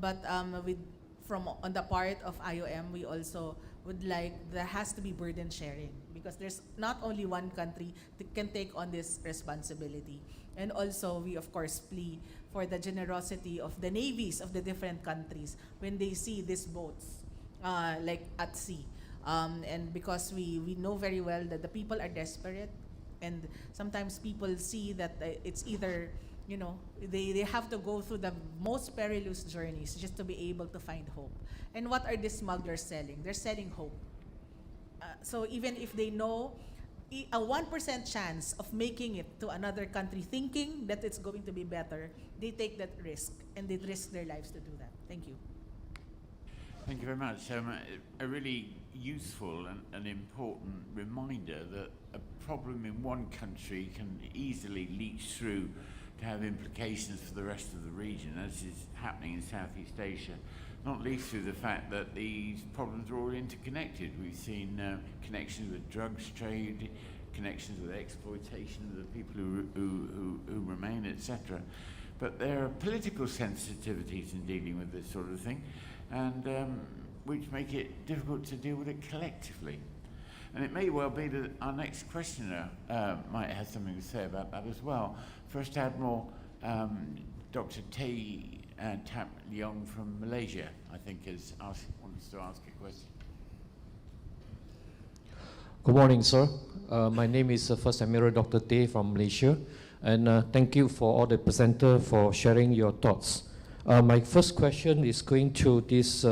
But on the part of IOM, we also would there has to be burden sharing, because there's not only one country that can take on this responsibility. And also we of course plea for the generosity of the navies of the different countries when they see these boats like at sea. And because we know very well that the people are desperate, and sometimes people see that it's either, they have to go through the most perilous journeys just to be able to find hope. And what are these smugglers selling? They're selling hope. So even if they know a 1% chance of making it to another country thinking that it's going to be better, they take that risk, and they risk their lives to do that. Thank you. Thank you very much. A really useful and important reminder that a problem in one country can easily leach through to have implications for the rest of the region, as is happening in Southeast Asia, not least through the fact that these problems are all interconnected. We've seen connections with drugs trade, connections with exploitation of the people who remain, etc. But there are political sensitivities in dealing with this sort of thing, and which make it difficult to deal with it collectively. And it may well be that our next questioner might have something to say about that as well. First Admiral Dr. Tap Leong from Malaysia, I think, wants to ask a question. Good morning, sir. My name is First Admiral Dr. Tay from Malaysia. And thank you for all the presenters for sharing your thoughts. My first question is going to this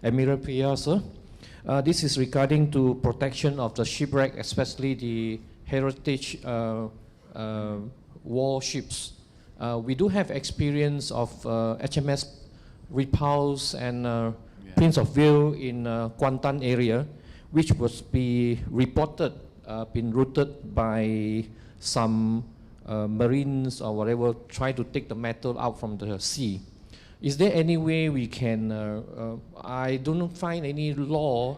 Admiral Priya, sir. This is regarding to protection of the shipwreck, especially the heritage warships. We do have experience of HMS Repulse and Prince of Wales in Kuantan area, which was be reported been routed by some marines or whatever, try to take the metal out from the sea. Is there any way we can, I don't find any law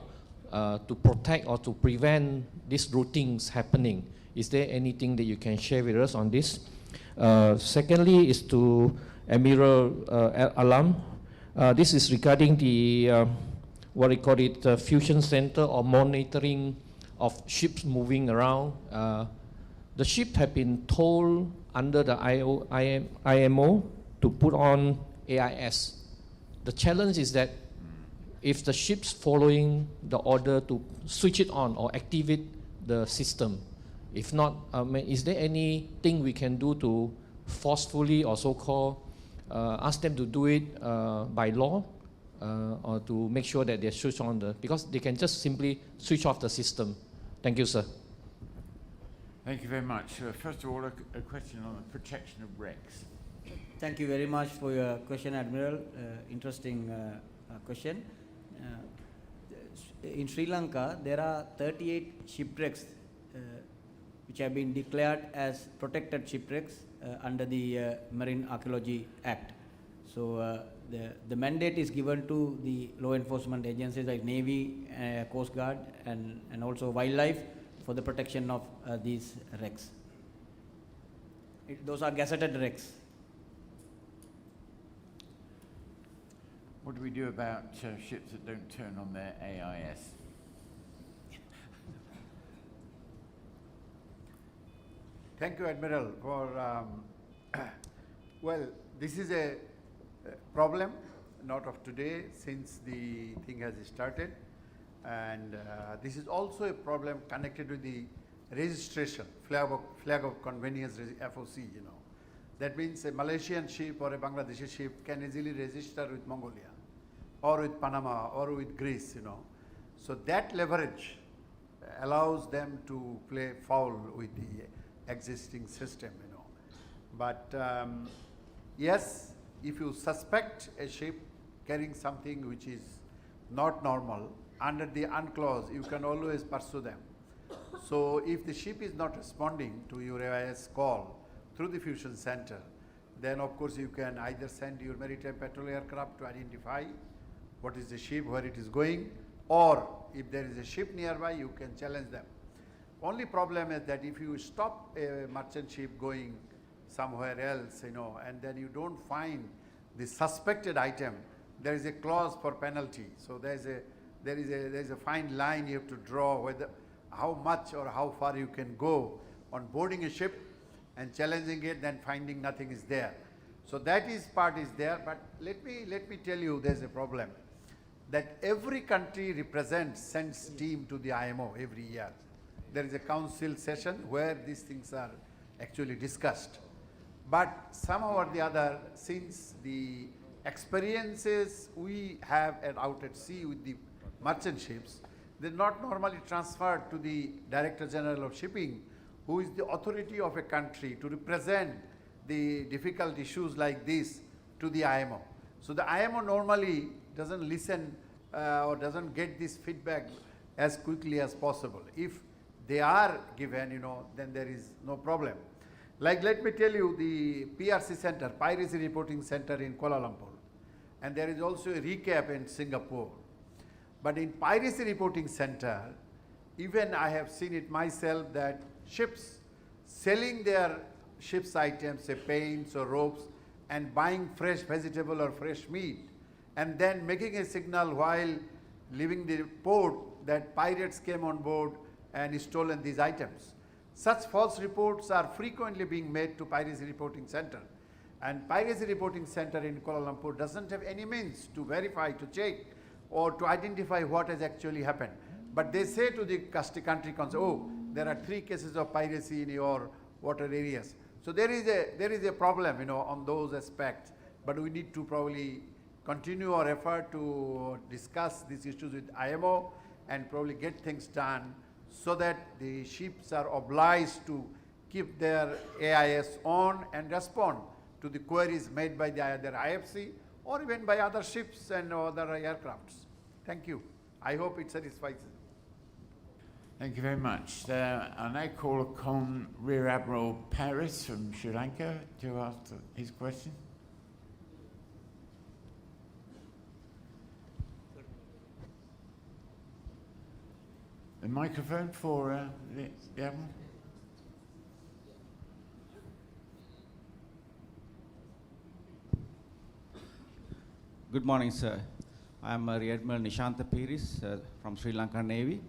to protect or to prevent these routings happening. Is there anything that you can share with us on this? Secondly is to Admiral Alam. This is regarding the, what we call it, fusion center or monitoring of ships moving around. The ship have been told under the IMO to put on AIS. The challenge is that if the ship's following the order to switch it on or activate the system, if not, is there anything we can do to forcefully or so-called ask them to do it by law or to make sure that they switch on because they can just simply switch off the system. Thank you, sir. Thank you very much. First of all, a question on the protection of wrecks. Thank you very much for your question, Admiral. Interesting question. In Sri Lanka, there are 38 shipwrecks which have been declared as protected shipwrecks under the Marine Archaeology Act. So the mandate is given to the law enforcement agencies like Navy, Coast Guard, and also wildlife for the protection of these wrecks. Those are gazetted wrecks. What do we do about ships that don't turn on their AIS? Thank you, Admiral, for, well, this is a problem, not of today, since the thing has started. And this is also a problem connected with the registration, flag of convenience, FOC, you know. That means a Malaysian ship or a Bangladeshi ship can easily register with Mongolia or with Panama or with Greece, you know. So that leverage allows them to play foul with the existing system, you know. But yes, if you suspect a ship carrying something which is not normal, under the UNCLAUSE, you can always pursue them. So if the ship is not responding to your AIS call through the fusion center, then of course you can either send your maritime patrol aircraft to identify what is the ship, where it is going, or if there is a ship nearby, you can challenge them. Only problem is that if you stop a merchant ship going somewhere else, you know, and then you don't find the suspected item, there is a clause for penalty. So there is a fine line you have to draw whether how much or how far you can go on boarding a ship and challenging it, then finding nothing is there. So that is part is there, but let me tell you there's a problem. That every country sends team to the IMO every year. There is a council session where these things are actually discussed. But somehow or the other, since the experiences we have out at sea with the merchant ships, they're not normally transferred to the Director General of Shipping, who is the authority of a country to represent the difficult issues like this to the IMO. So the IMO normally doesn't listen or doesn't get this feedback as quickly as possible. If they are given, you know, then there is no problem. Like, let me tell you, the PRC Center, Piracy Reporting Center in Kuala Lumpur, and there is also a recap in Singapore. But in Piracy Reporting Center, even I have seen it myself that ships selling their ship's items, say paints or ropes, and buying fresh vegetable or fresh meat, and then making a signal while leaving the port that pirates came on board and stolen these items. Such false reports are frequently being made to Piracy Reporting Center. And Piracy Reporting Center in Kuala Lumpur doesn't have any means to verify, to check, or to identify what has actually happened. But they say to the country council, oh, there are 3 cases of piracy in your water areas. So there is a problem, you know, on those aspects, but we need to probably continue our effort to discuss these issues with IMO and probably get things done so that the ships are obliged to keep their AIS on and respond to the queries made by the either IFC or even by other ships and other aircrafts. Thank you. I hope it satisfies. Thank you very much. I now call upon Rear Admiral Paris from Sri Lanka to ask his question. The microphone for the Admiral. Good morning, sir. I'm Rear Admiral Nishantha Piris from Sri Lanka Navy,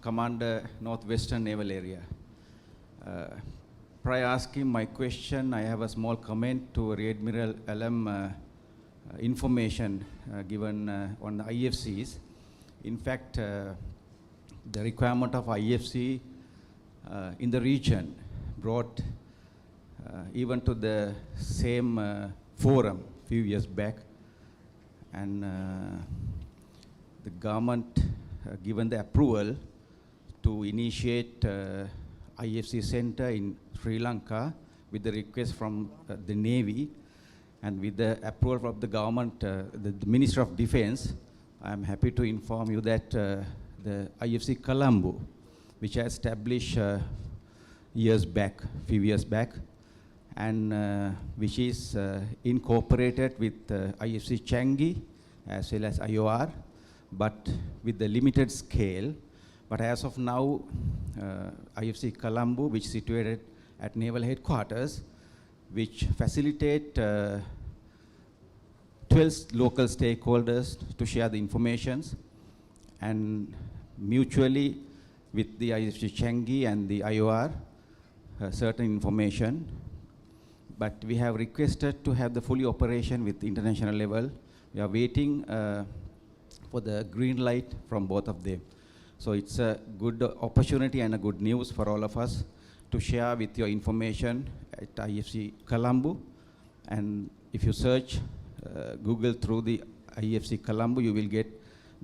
Commander Northwestern Naval Area. Prior asking my question, I have a small comment to Rear Admiral LM information given on the IFCs. In fact, the requirement of IFC in the region brought even to the same forum a few years back, and the government given the approval to initiate IFC center in Sri Lanka with the request from the Navy, and with the approval of the government, the Minister of Defense. I am happy to inform you that the IFC Colombo, which I established few years back, and which is incorporated with IFC Changi as well as IOR, but with the limited scale. But as of now, IFC Colombo, which is situated at Naval Headquarters, which facilitate 12 local stakeholders to share the informations, and mutually with the IFC Changi and the IOR, certain information. But we have requested to have the fully operation with the international level. We are waiting for the green light from both of them. So it's a good opportunity and a good news for all of us to share with your information at IFC Colombo. And if you search, Google through the IFC Colombo, you will get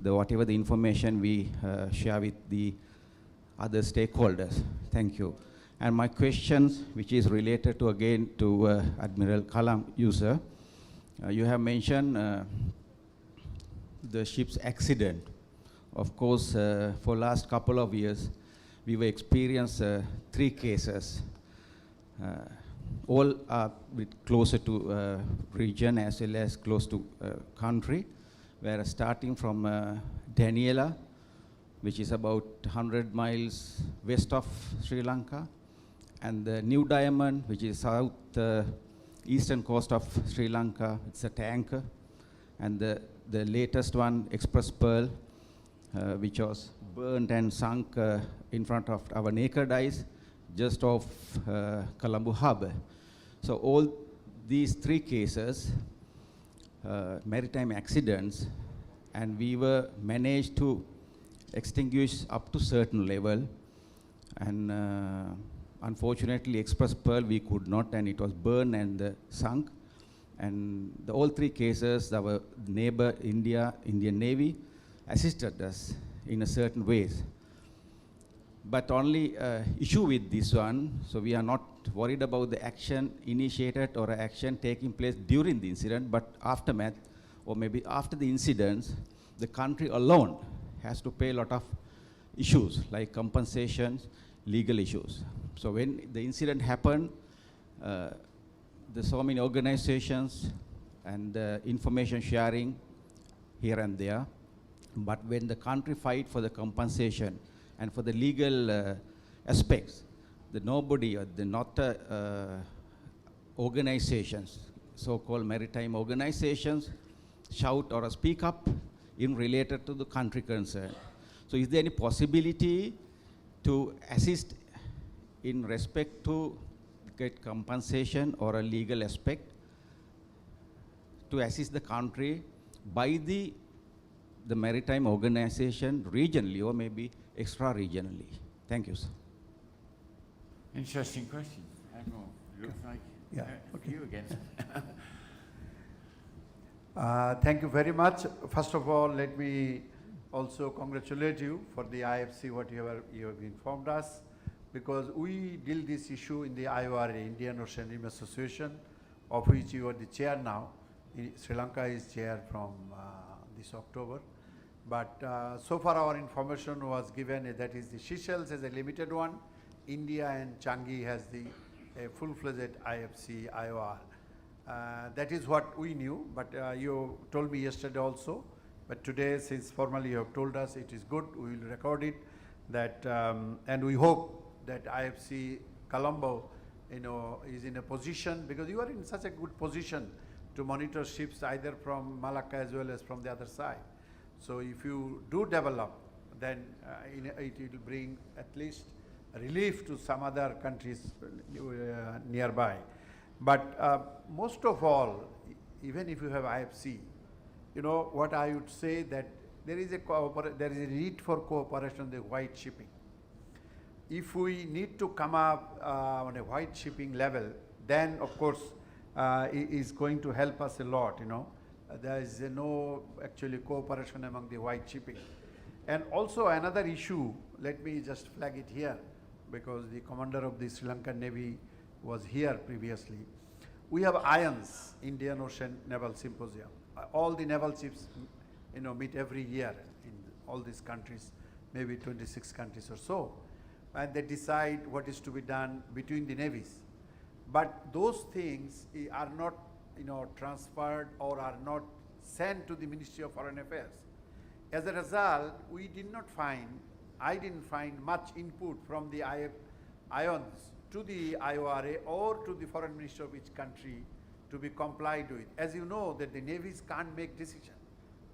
whatever the information we share with the other stakeholders. Thank you. And my questions, which is related to again to Admiral Kalam, you sir. You have mentioned the ship's accident. Of course, for last couple of years, we were experienced 3 cases. All are bit closer to region as well as close to country. Where starting from Daniela, which is about 100 miles west of Sri Lanka, and the New Diamond, which is south eastern coast of Sri Lanka. It's a tanker, and the latest one, Express Pearl, which was burned and sunk in front of our naked eyes, just off Colombo Harbour. So all these 3 cases, maritime accidents, and we were managed to extinguish up to certain level, and unfortunately Express Pearl we could not, and it was burned and sunk. And all 3 cases, our neighbor Indian Navy assisted us in a certain ways. But only issue with this one, so we are not worried about the action initiated or action taking place during the incident, but aftermath, or maybe after the incidents, the country alone has to pay a lot of issues like compensations, legal issues. So when the incident happened, there's so many organizations and information sharing here and there. But when the country fight for the compensation and for the legal aspects, nobody, not organizations, so-called maritime organizations, shout or speak up in related to the country concern. So is there any possibility to assist in respect to get compensation or a legal aspect to assist the country by the maritime organization regionally or maybe extra-regionally? Thank you, sir. Interesting question. Admiral Looks like Yeah, you again. Thank you very much. First of all, let me also congratulate you for the IFC, what you have informed us, because we deal this issue in the IORA, Indian Ocean Association, of which you are the chair now. Sri Lanka is chair from this October. But so far our information was given that is the Seychelles has a limited one, India and Changi has the full-fledged IFC, IOR. That is what we knew, but you told me yesterday also. But today, since formally you have told us, it is good, we will record it. That, and we hope that IFC Colombo, is in a position, because you are in such a good position to monitor ships either from Malacca as well as from the other side. So if you do develop, then it will bring at least relief to some other countries nearby. But most of all, even if you have IFC, what I would say that there is a need for cooperation on the white shipping. If we need to come up on a white shipping level, then of course it is going to help us a lot, There is no actually cooperation among the white shipping. And also another issue, let me just flag it here, because the commander of the Sri Lanka Navy was here previously. We have IONS, Indian Ocean Naval Symposium. All the naval ships, meet every year in all these countries, maybe 26 countries or so. And they decide what is to be done between the navies. But those things are not, transferred or are not sent to the Ministry of Foreign Affairs. As a result, I didn't find much input from the IONS to the IORA or to the foreign minister of each country to be complied with. As you know, that the navies can't make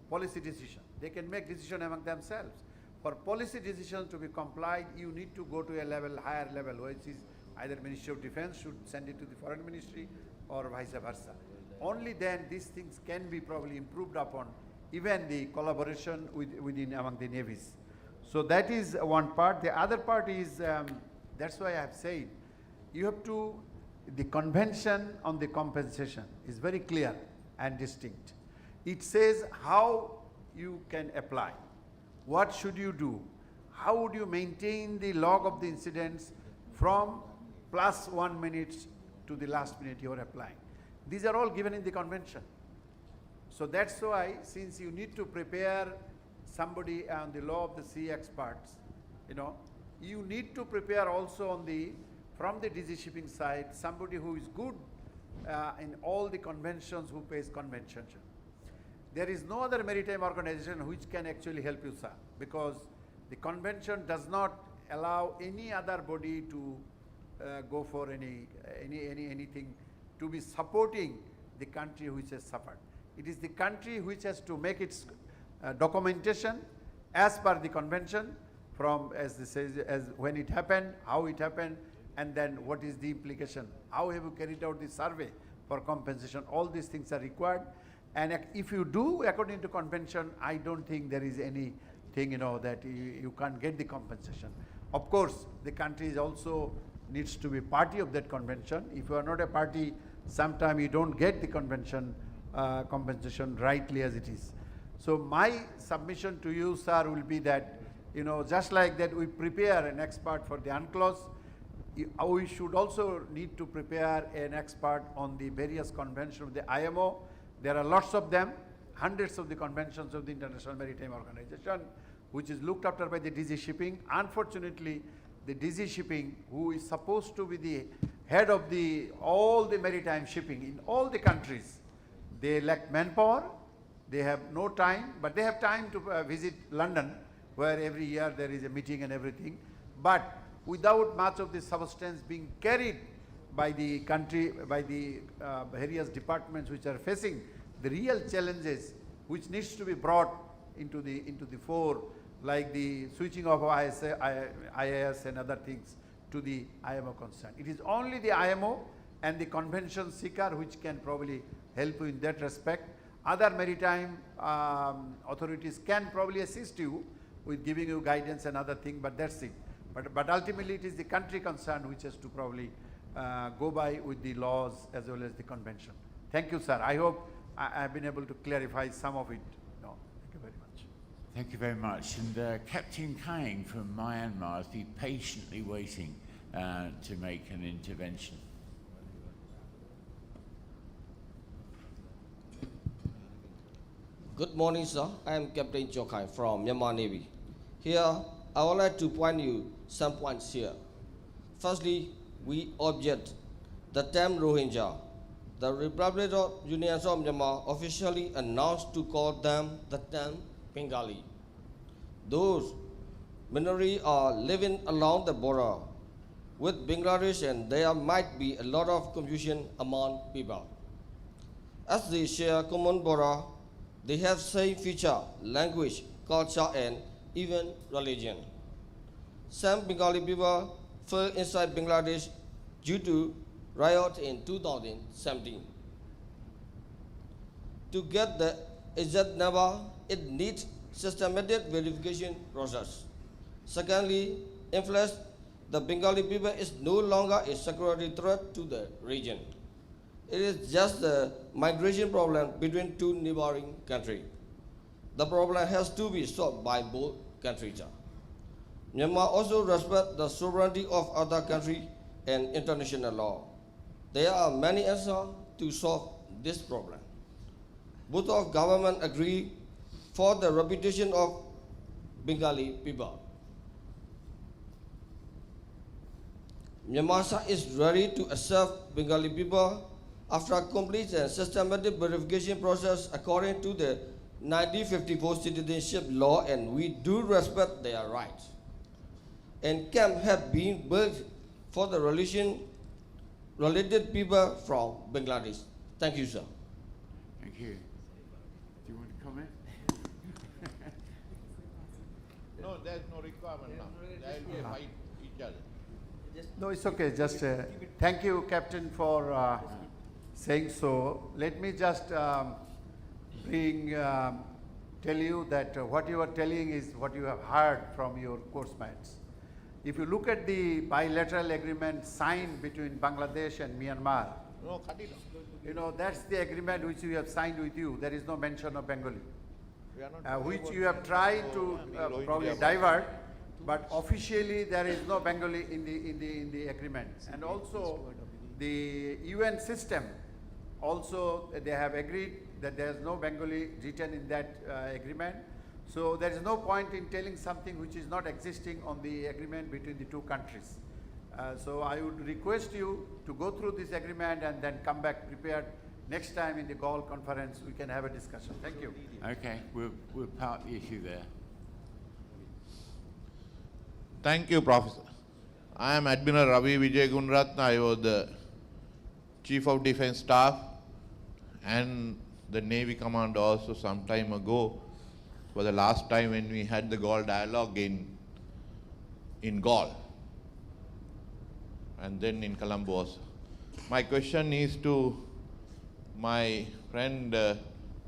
policy decision. They can make decision among themselves. For policy decisions to be complied, you need to go to a higher level, which is either Ministry of Defense should send it to the foreign ministry or vice versa. Only then these things can be probably improved upon, even the collaboration among the navies. So that is one part. The other part is, that's why I have said, the convention on the compensation is very clear and distinct. It says how you can apply. What should you do? How would you maintain the log of the incidents from +1 minute to the last minute you are applying? These are all given in the convention. So that's why, since you need to prepare somebody on the law of the sea experts, you need to prepare also from the DG shipping side, somebody who is good in all the conventions, who pays convention. There is no other maritime organization which can actually help you, sir, because the convention does not allow any other body to go for anything to be supporting the country which has suffered. It is the country which has to make its documentation as per the convention, from as when it happened, how it happened, and then what is the implication, how have you carried out the survey for compensation. All these things are required. And if you do according to convention, I don't think there is anything, that you can't get the compensation. Of course, the country also needs to be party of that convention. If you are not a party, sometimes you don't get the convention compensation rightly as it is. So my submission to you, sir, will be that, just like that we prepare an expert for the UNCLOS, we should also need to prepare an expert on the various conventions of the IMO. There are lots of them, hundreds of the conventions of the International Maritime Organization, which is looked after by the DG Shipping. Unfortunately, the DG Shipping, who is supposed to be the head of all the maritime shipping in all the countries, they lack manpower, they have no time, but they have time to visit London, where every year there is a meeting and everything. But without much of the substance being carried by the country, by the various departments which are facing the real challenges which needs to be brought into the fore, like the switching of IAS and other things to the IMO concern. It is only the IMO and the convention seeker which can probably help you in that respect. Other maritime authorities can probably assist you with giving you guidance and other things, but that's it. But ultimately it is the country concerned which has to probably go by with the laws as well as the convention. Thank you, sir. I hope I have been able to clarify some of it. No, thank you very much. Thank you very much. And Captain Kang from Myanmar has been patiently waiting to make an intervention. Good morning, sir. I am Captain Jokai from Myanmar Navy. Here, I would like to point you some points here. Firstly, we object the term Rohingya. The Republic of Union of Myanmar officially announced to call them the term Bengali. Those minorities are living along the border with Bangladesh, and there might be a lot of confusion among people. As they share common border, they have same feature, language, culture, and even religion. Some Bengali people fell inside Bangladesh due to riot in 2017. To get the exact number, it needs systematic verification process. Secondly, influence the Bengali people is no longer a security threat to the region. It is just a migration problem between two neighboring countries. The problem has to be solved by both countries. Myanmar also respects the sovereignty of other countries and international law. There are many answers to solve this problem. Both of government agree for the reputation of Bengali people. Myanmar is ready to accept Bengali people after a complete and systematic verification process according to the 1954 citizenship law, and we do respect their rights. And camps have been built for the related people from Bangladesh. Thank you, sir. Thank you. Do you want to comment? No, there's no requirement now. There will be a fight each other. No, it's okay. Just thank you, Captain, for saying so. Let me just tell you that what you are telling is what you have heard from your course mates. If you look at the bilateral agreement signed between Bangladesh and Myanmar, No, cut it off. you know, that's the agreement which we have signed with you. There is no mention of Bengali, We are not which you have tried to probably divert, but officially there is no Bengali in the agreement. And also the UN system, also they have agreed that there is no Bengali written in that agreement. So there is no point in telling something which is not existing on the agreement between the two countries. So I would request you to go through this agreement and then come back prepared. Next time in the Galle conference, we can have a discussion. Thank you. Okay, we'll park the issue there. Thank you, Professor. I am Admiral Ravi Vijay Gunratna. I was the Chief of Defence Staff and the Navy Commander also some time ago, for the last time when we had the Galle Dialogue in Galle, and then in Colombo also. My question is to my friend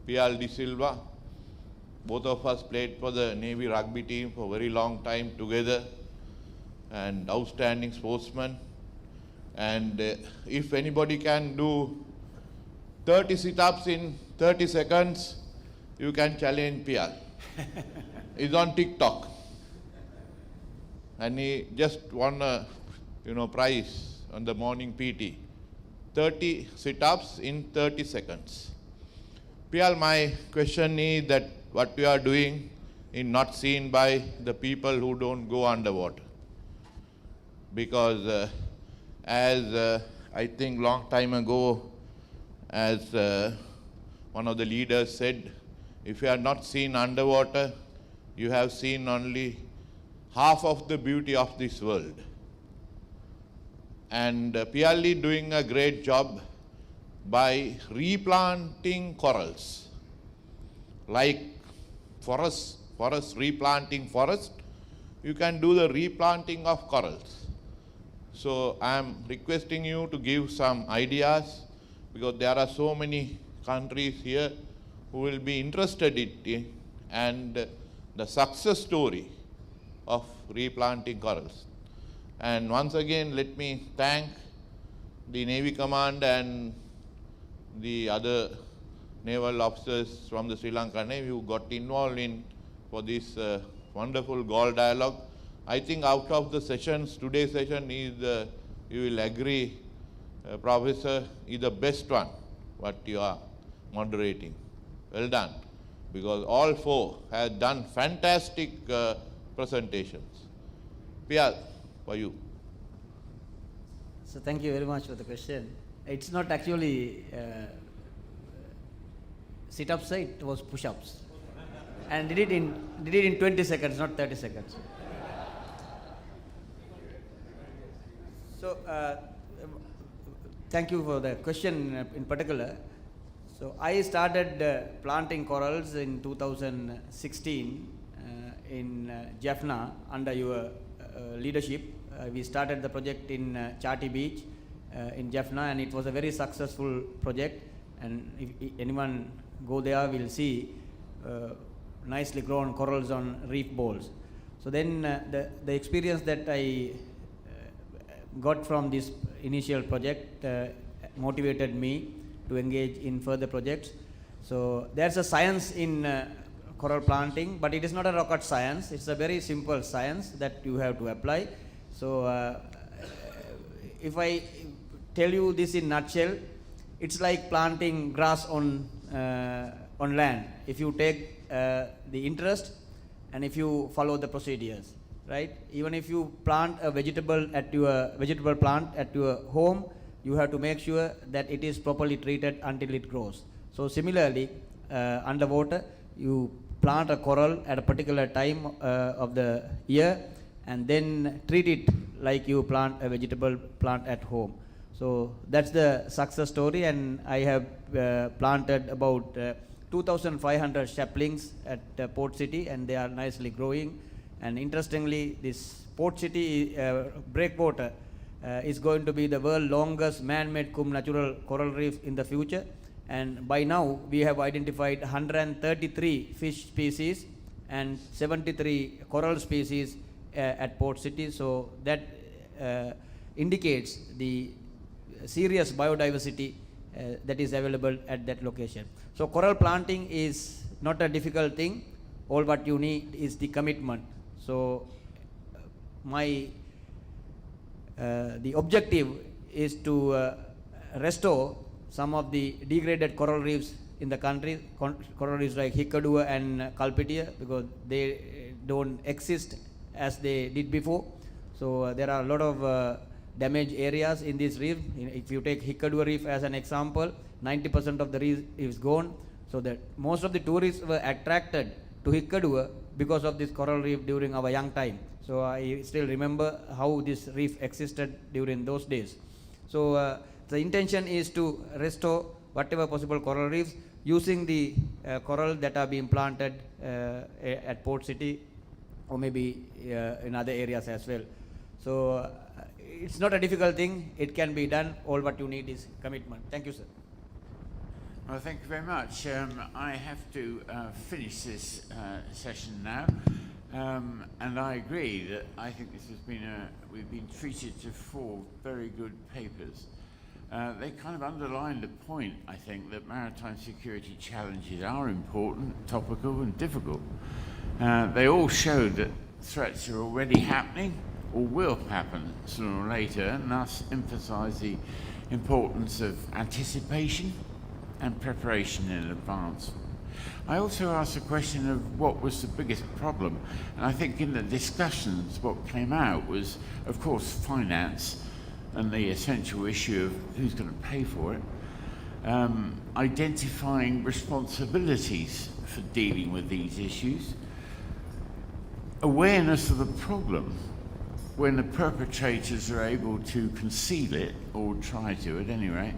P.L. De Silva. Both of us played for the Navy rugby team for a very long time together, and outstanding sportsman. And if anybody can do 30 sit-ups in 30 seconds, you can challenge P.L. He's on TikTok, and he just won a prize on the morning PT. 30 sit-ups in 30 seconds. P.L., my question is that what we are doing is not seen by the people who don't go underwater. Because as I think long time ago, as one of the leaders said, if you are not seen underwater, you have seen only half of the beauty of this world. And PL is doing a great job by replanting corals. Like forest replanting forest, you can do the replanting of corals. So I am requesting you to give some ideas, because there are so many countries here who will be interested in it, and the success story of replanting corals. And once again, let me thank the Navy Command and the other naval officers from the Sri Lanka Navy who got involved in for this wonderful Galle Dialogue. I think out of the sessions, today's session is, you will agree, Professor, is the best one what you are moderating. Well done, because all four have done fantastic presentations. Piyal, for you. So thank you very much for the question. It's not actually sit-ups, it was push-ups. And did it in 20 seconds, not 30 seconds. So thank you for the question in particular. So I started planting corals in 2016 in Jaffna under your leadership. We started the project in Chati Beach in Jaffna, and it was a very successful project. And if anyone go there, will see nicely grown corals on reef balls. So then the experience that I got from this initial project motivated me to engage in further projects. So there's a science in coral planting, but it is not a rocket science. It's a very simple science that you have to apply. So if I tell you this in nutshell, it's like planting grass on land. If you take the interest and if you follow the procedures, right? Even if you plant a vegetable plant at your home, you have to make sure that it is properly treated until it grows. So similarly, underwater, you plant a coral at a particular time of the year, and then treat it like you plant a vegetable plant at home. So that's the success story, and I have planted about 2,500 saplings at Port City, and they are nicely growing. And interestingly, this Port City breakwater is going to be the world's longest man-made cum natural coral reef in the future. And by now, we have identified 133 fish species and 73 coral species at Port City. So that indicates the serious biodiversity that is available at that location. So coral planting is not a difficult thing. All what you need is the commitment. So the objective is to restore some of the degraded coral reefs in the country, coral reefs like Hikkadua and Kalpitia, because they don't exist as they did before. So there are a lot of damaged areas in this reef. If you take Hikkadua reef as an example, 90% of the reef is gone. So that most of the tourists were attracted to Hikkadua because of this coral reef during our young time. So I still remember how this reef existed during those days. So the intention is to restore whatever possible coral reefs using the coral that are being planted at Port City, or maybe in other areas as well. So it's not a difficult thing. It can be done. All what you need is commitment. Thank you, sir. Well, thank you very much. I have to finish this session now. And I agree that I think this has been we've been treated to 4 very good papers. They kind of underline the point, I think, that maritime security challenges are important, topical and difficult. They all show that threats are already happening or will happen sooner or later, and thus emphasize the importance of anticipation and preparation in advance. I also asked the question of what was the biggest problem, and I think in the discussions what came out was, of course, finance and the essential issue of who's going to pay for it, identifying responsibilities for dealing with these issues, awareness of the problem when the perpetrators are able to conceal it, or try to at any rate,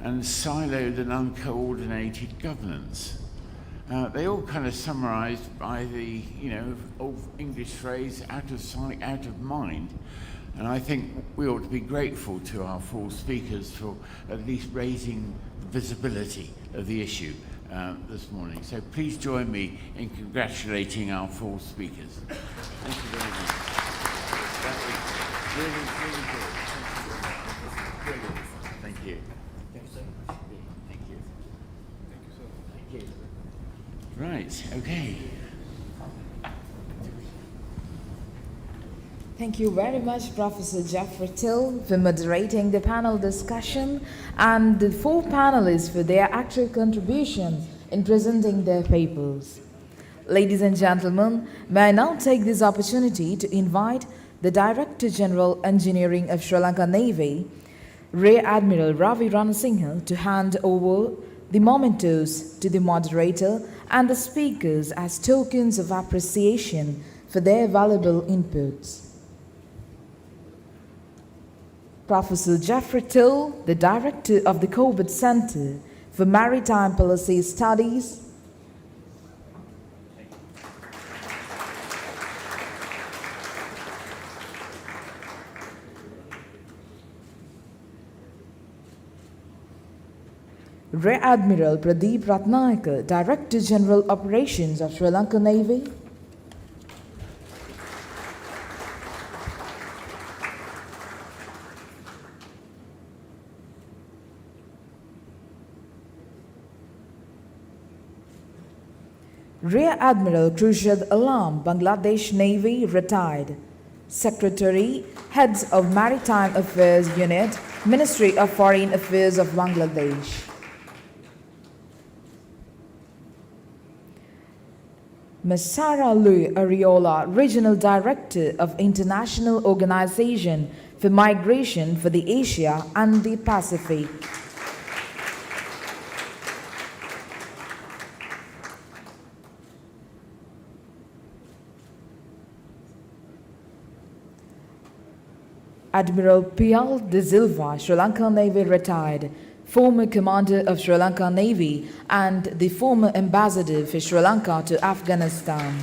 and siloed and uncoordinated governance. They all kind of summarized by the old English phrase, out of sight, out of mind. And I think we ought to be grateful to our 4 speakers for at least raising the visibility of the issue this morning. So please join me in congratulating our 4 speakers. Thank you very much. That was really, really good. Thank you very much. Brilliant. you. Thank you so much. Thank you. Thank you, sir. Thank you. Right, okay. Thank you very much, Professor Geoffrey Till, for moderating the panel discussion, and the 4 panelists for their active contribution in presenting their papers. Ladies and gentlemen, may I now take this opportunity to invite the Director General Engineering of Sri Lanka Navy, Rear Admiral Ravi Ranasinghe, to hand over the mementos to the moderator and the speakers as tokens of appreciation for their valuable inputs. Professor Geoffrey Till, the Director of the Corbett Center for Maritime Policy Studies, Rear Admiral Pradeep Rathnayake, Director General Operations of Sri Lanka Navy, Rear Admiral Khurshid Alam, Bangladesh Navy, retired, Secretary, Heads of Maritime Affairs Unit, Ministry of Foreign Affairs of Bangladesh. Ms. Sarah Lui Ariola, Regional Director of International Organization for Migration for the Asia and the Pacific. Admiral Pial de Silva, Sri Lanka Navy, retired, former Commander of Sri Lanka Navy and the former Ambassador for Sri Lanka to Afghanistan.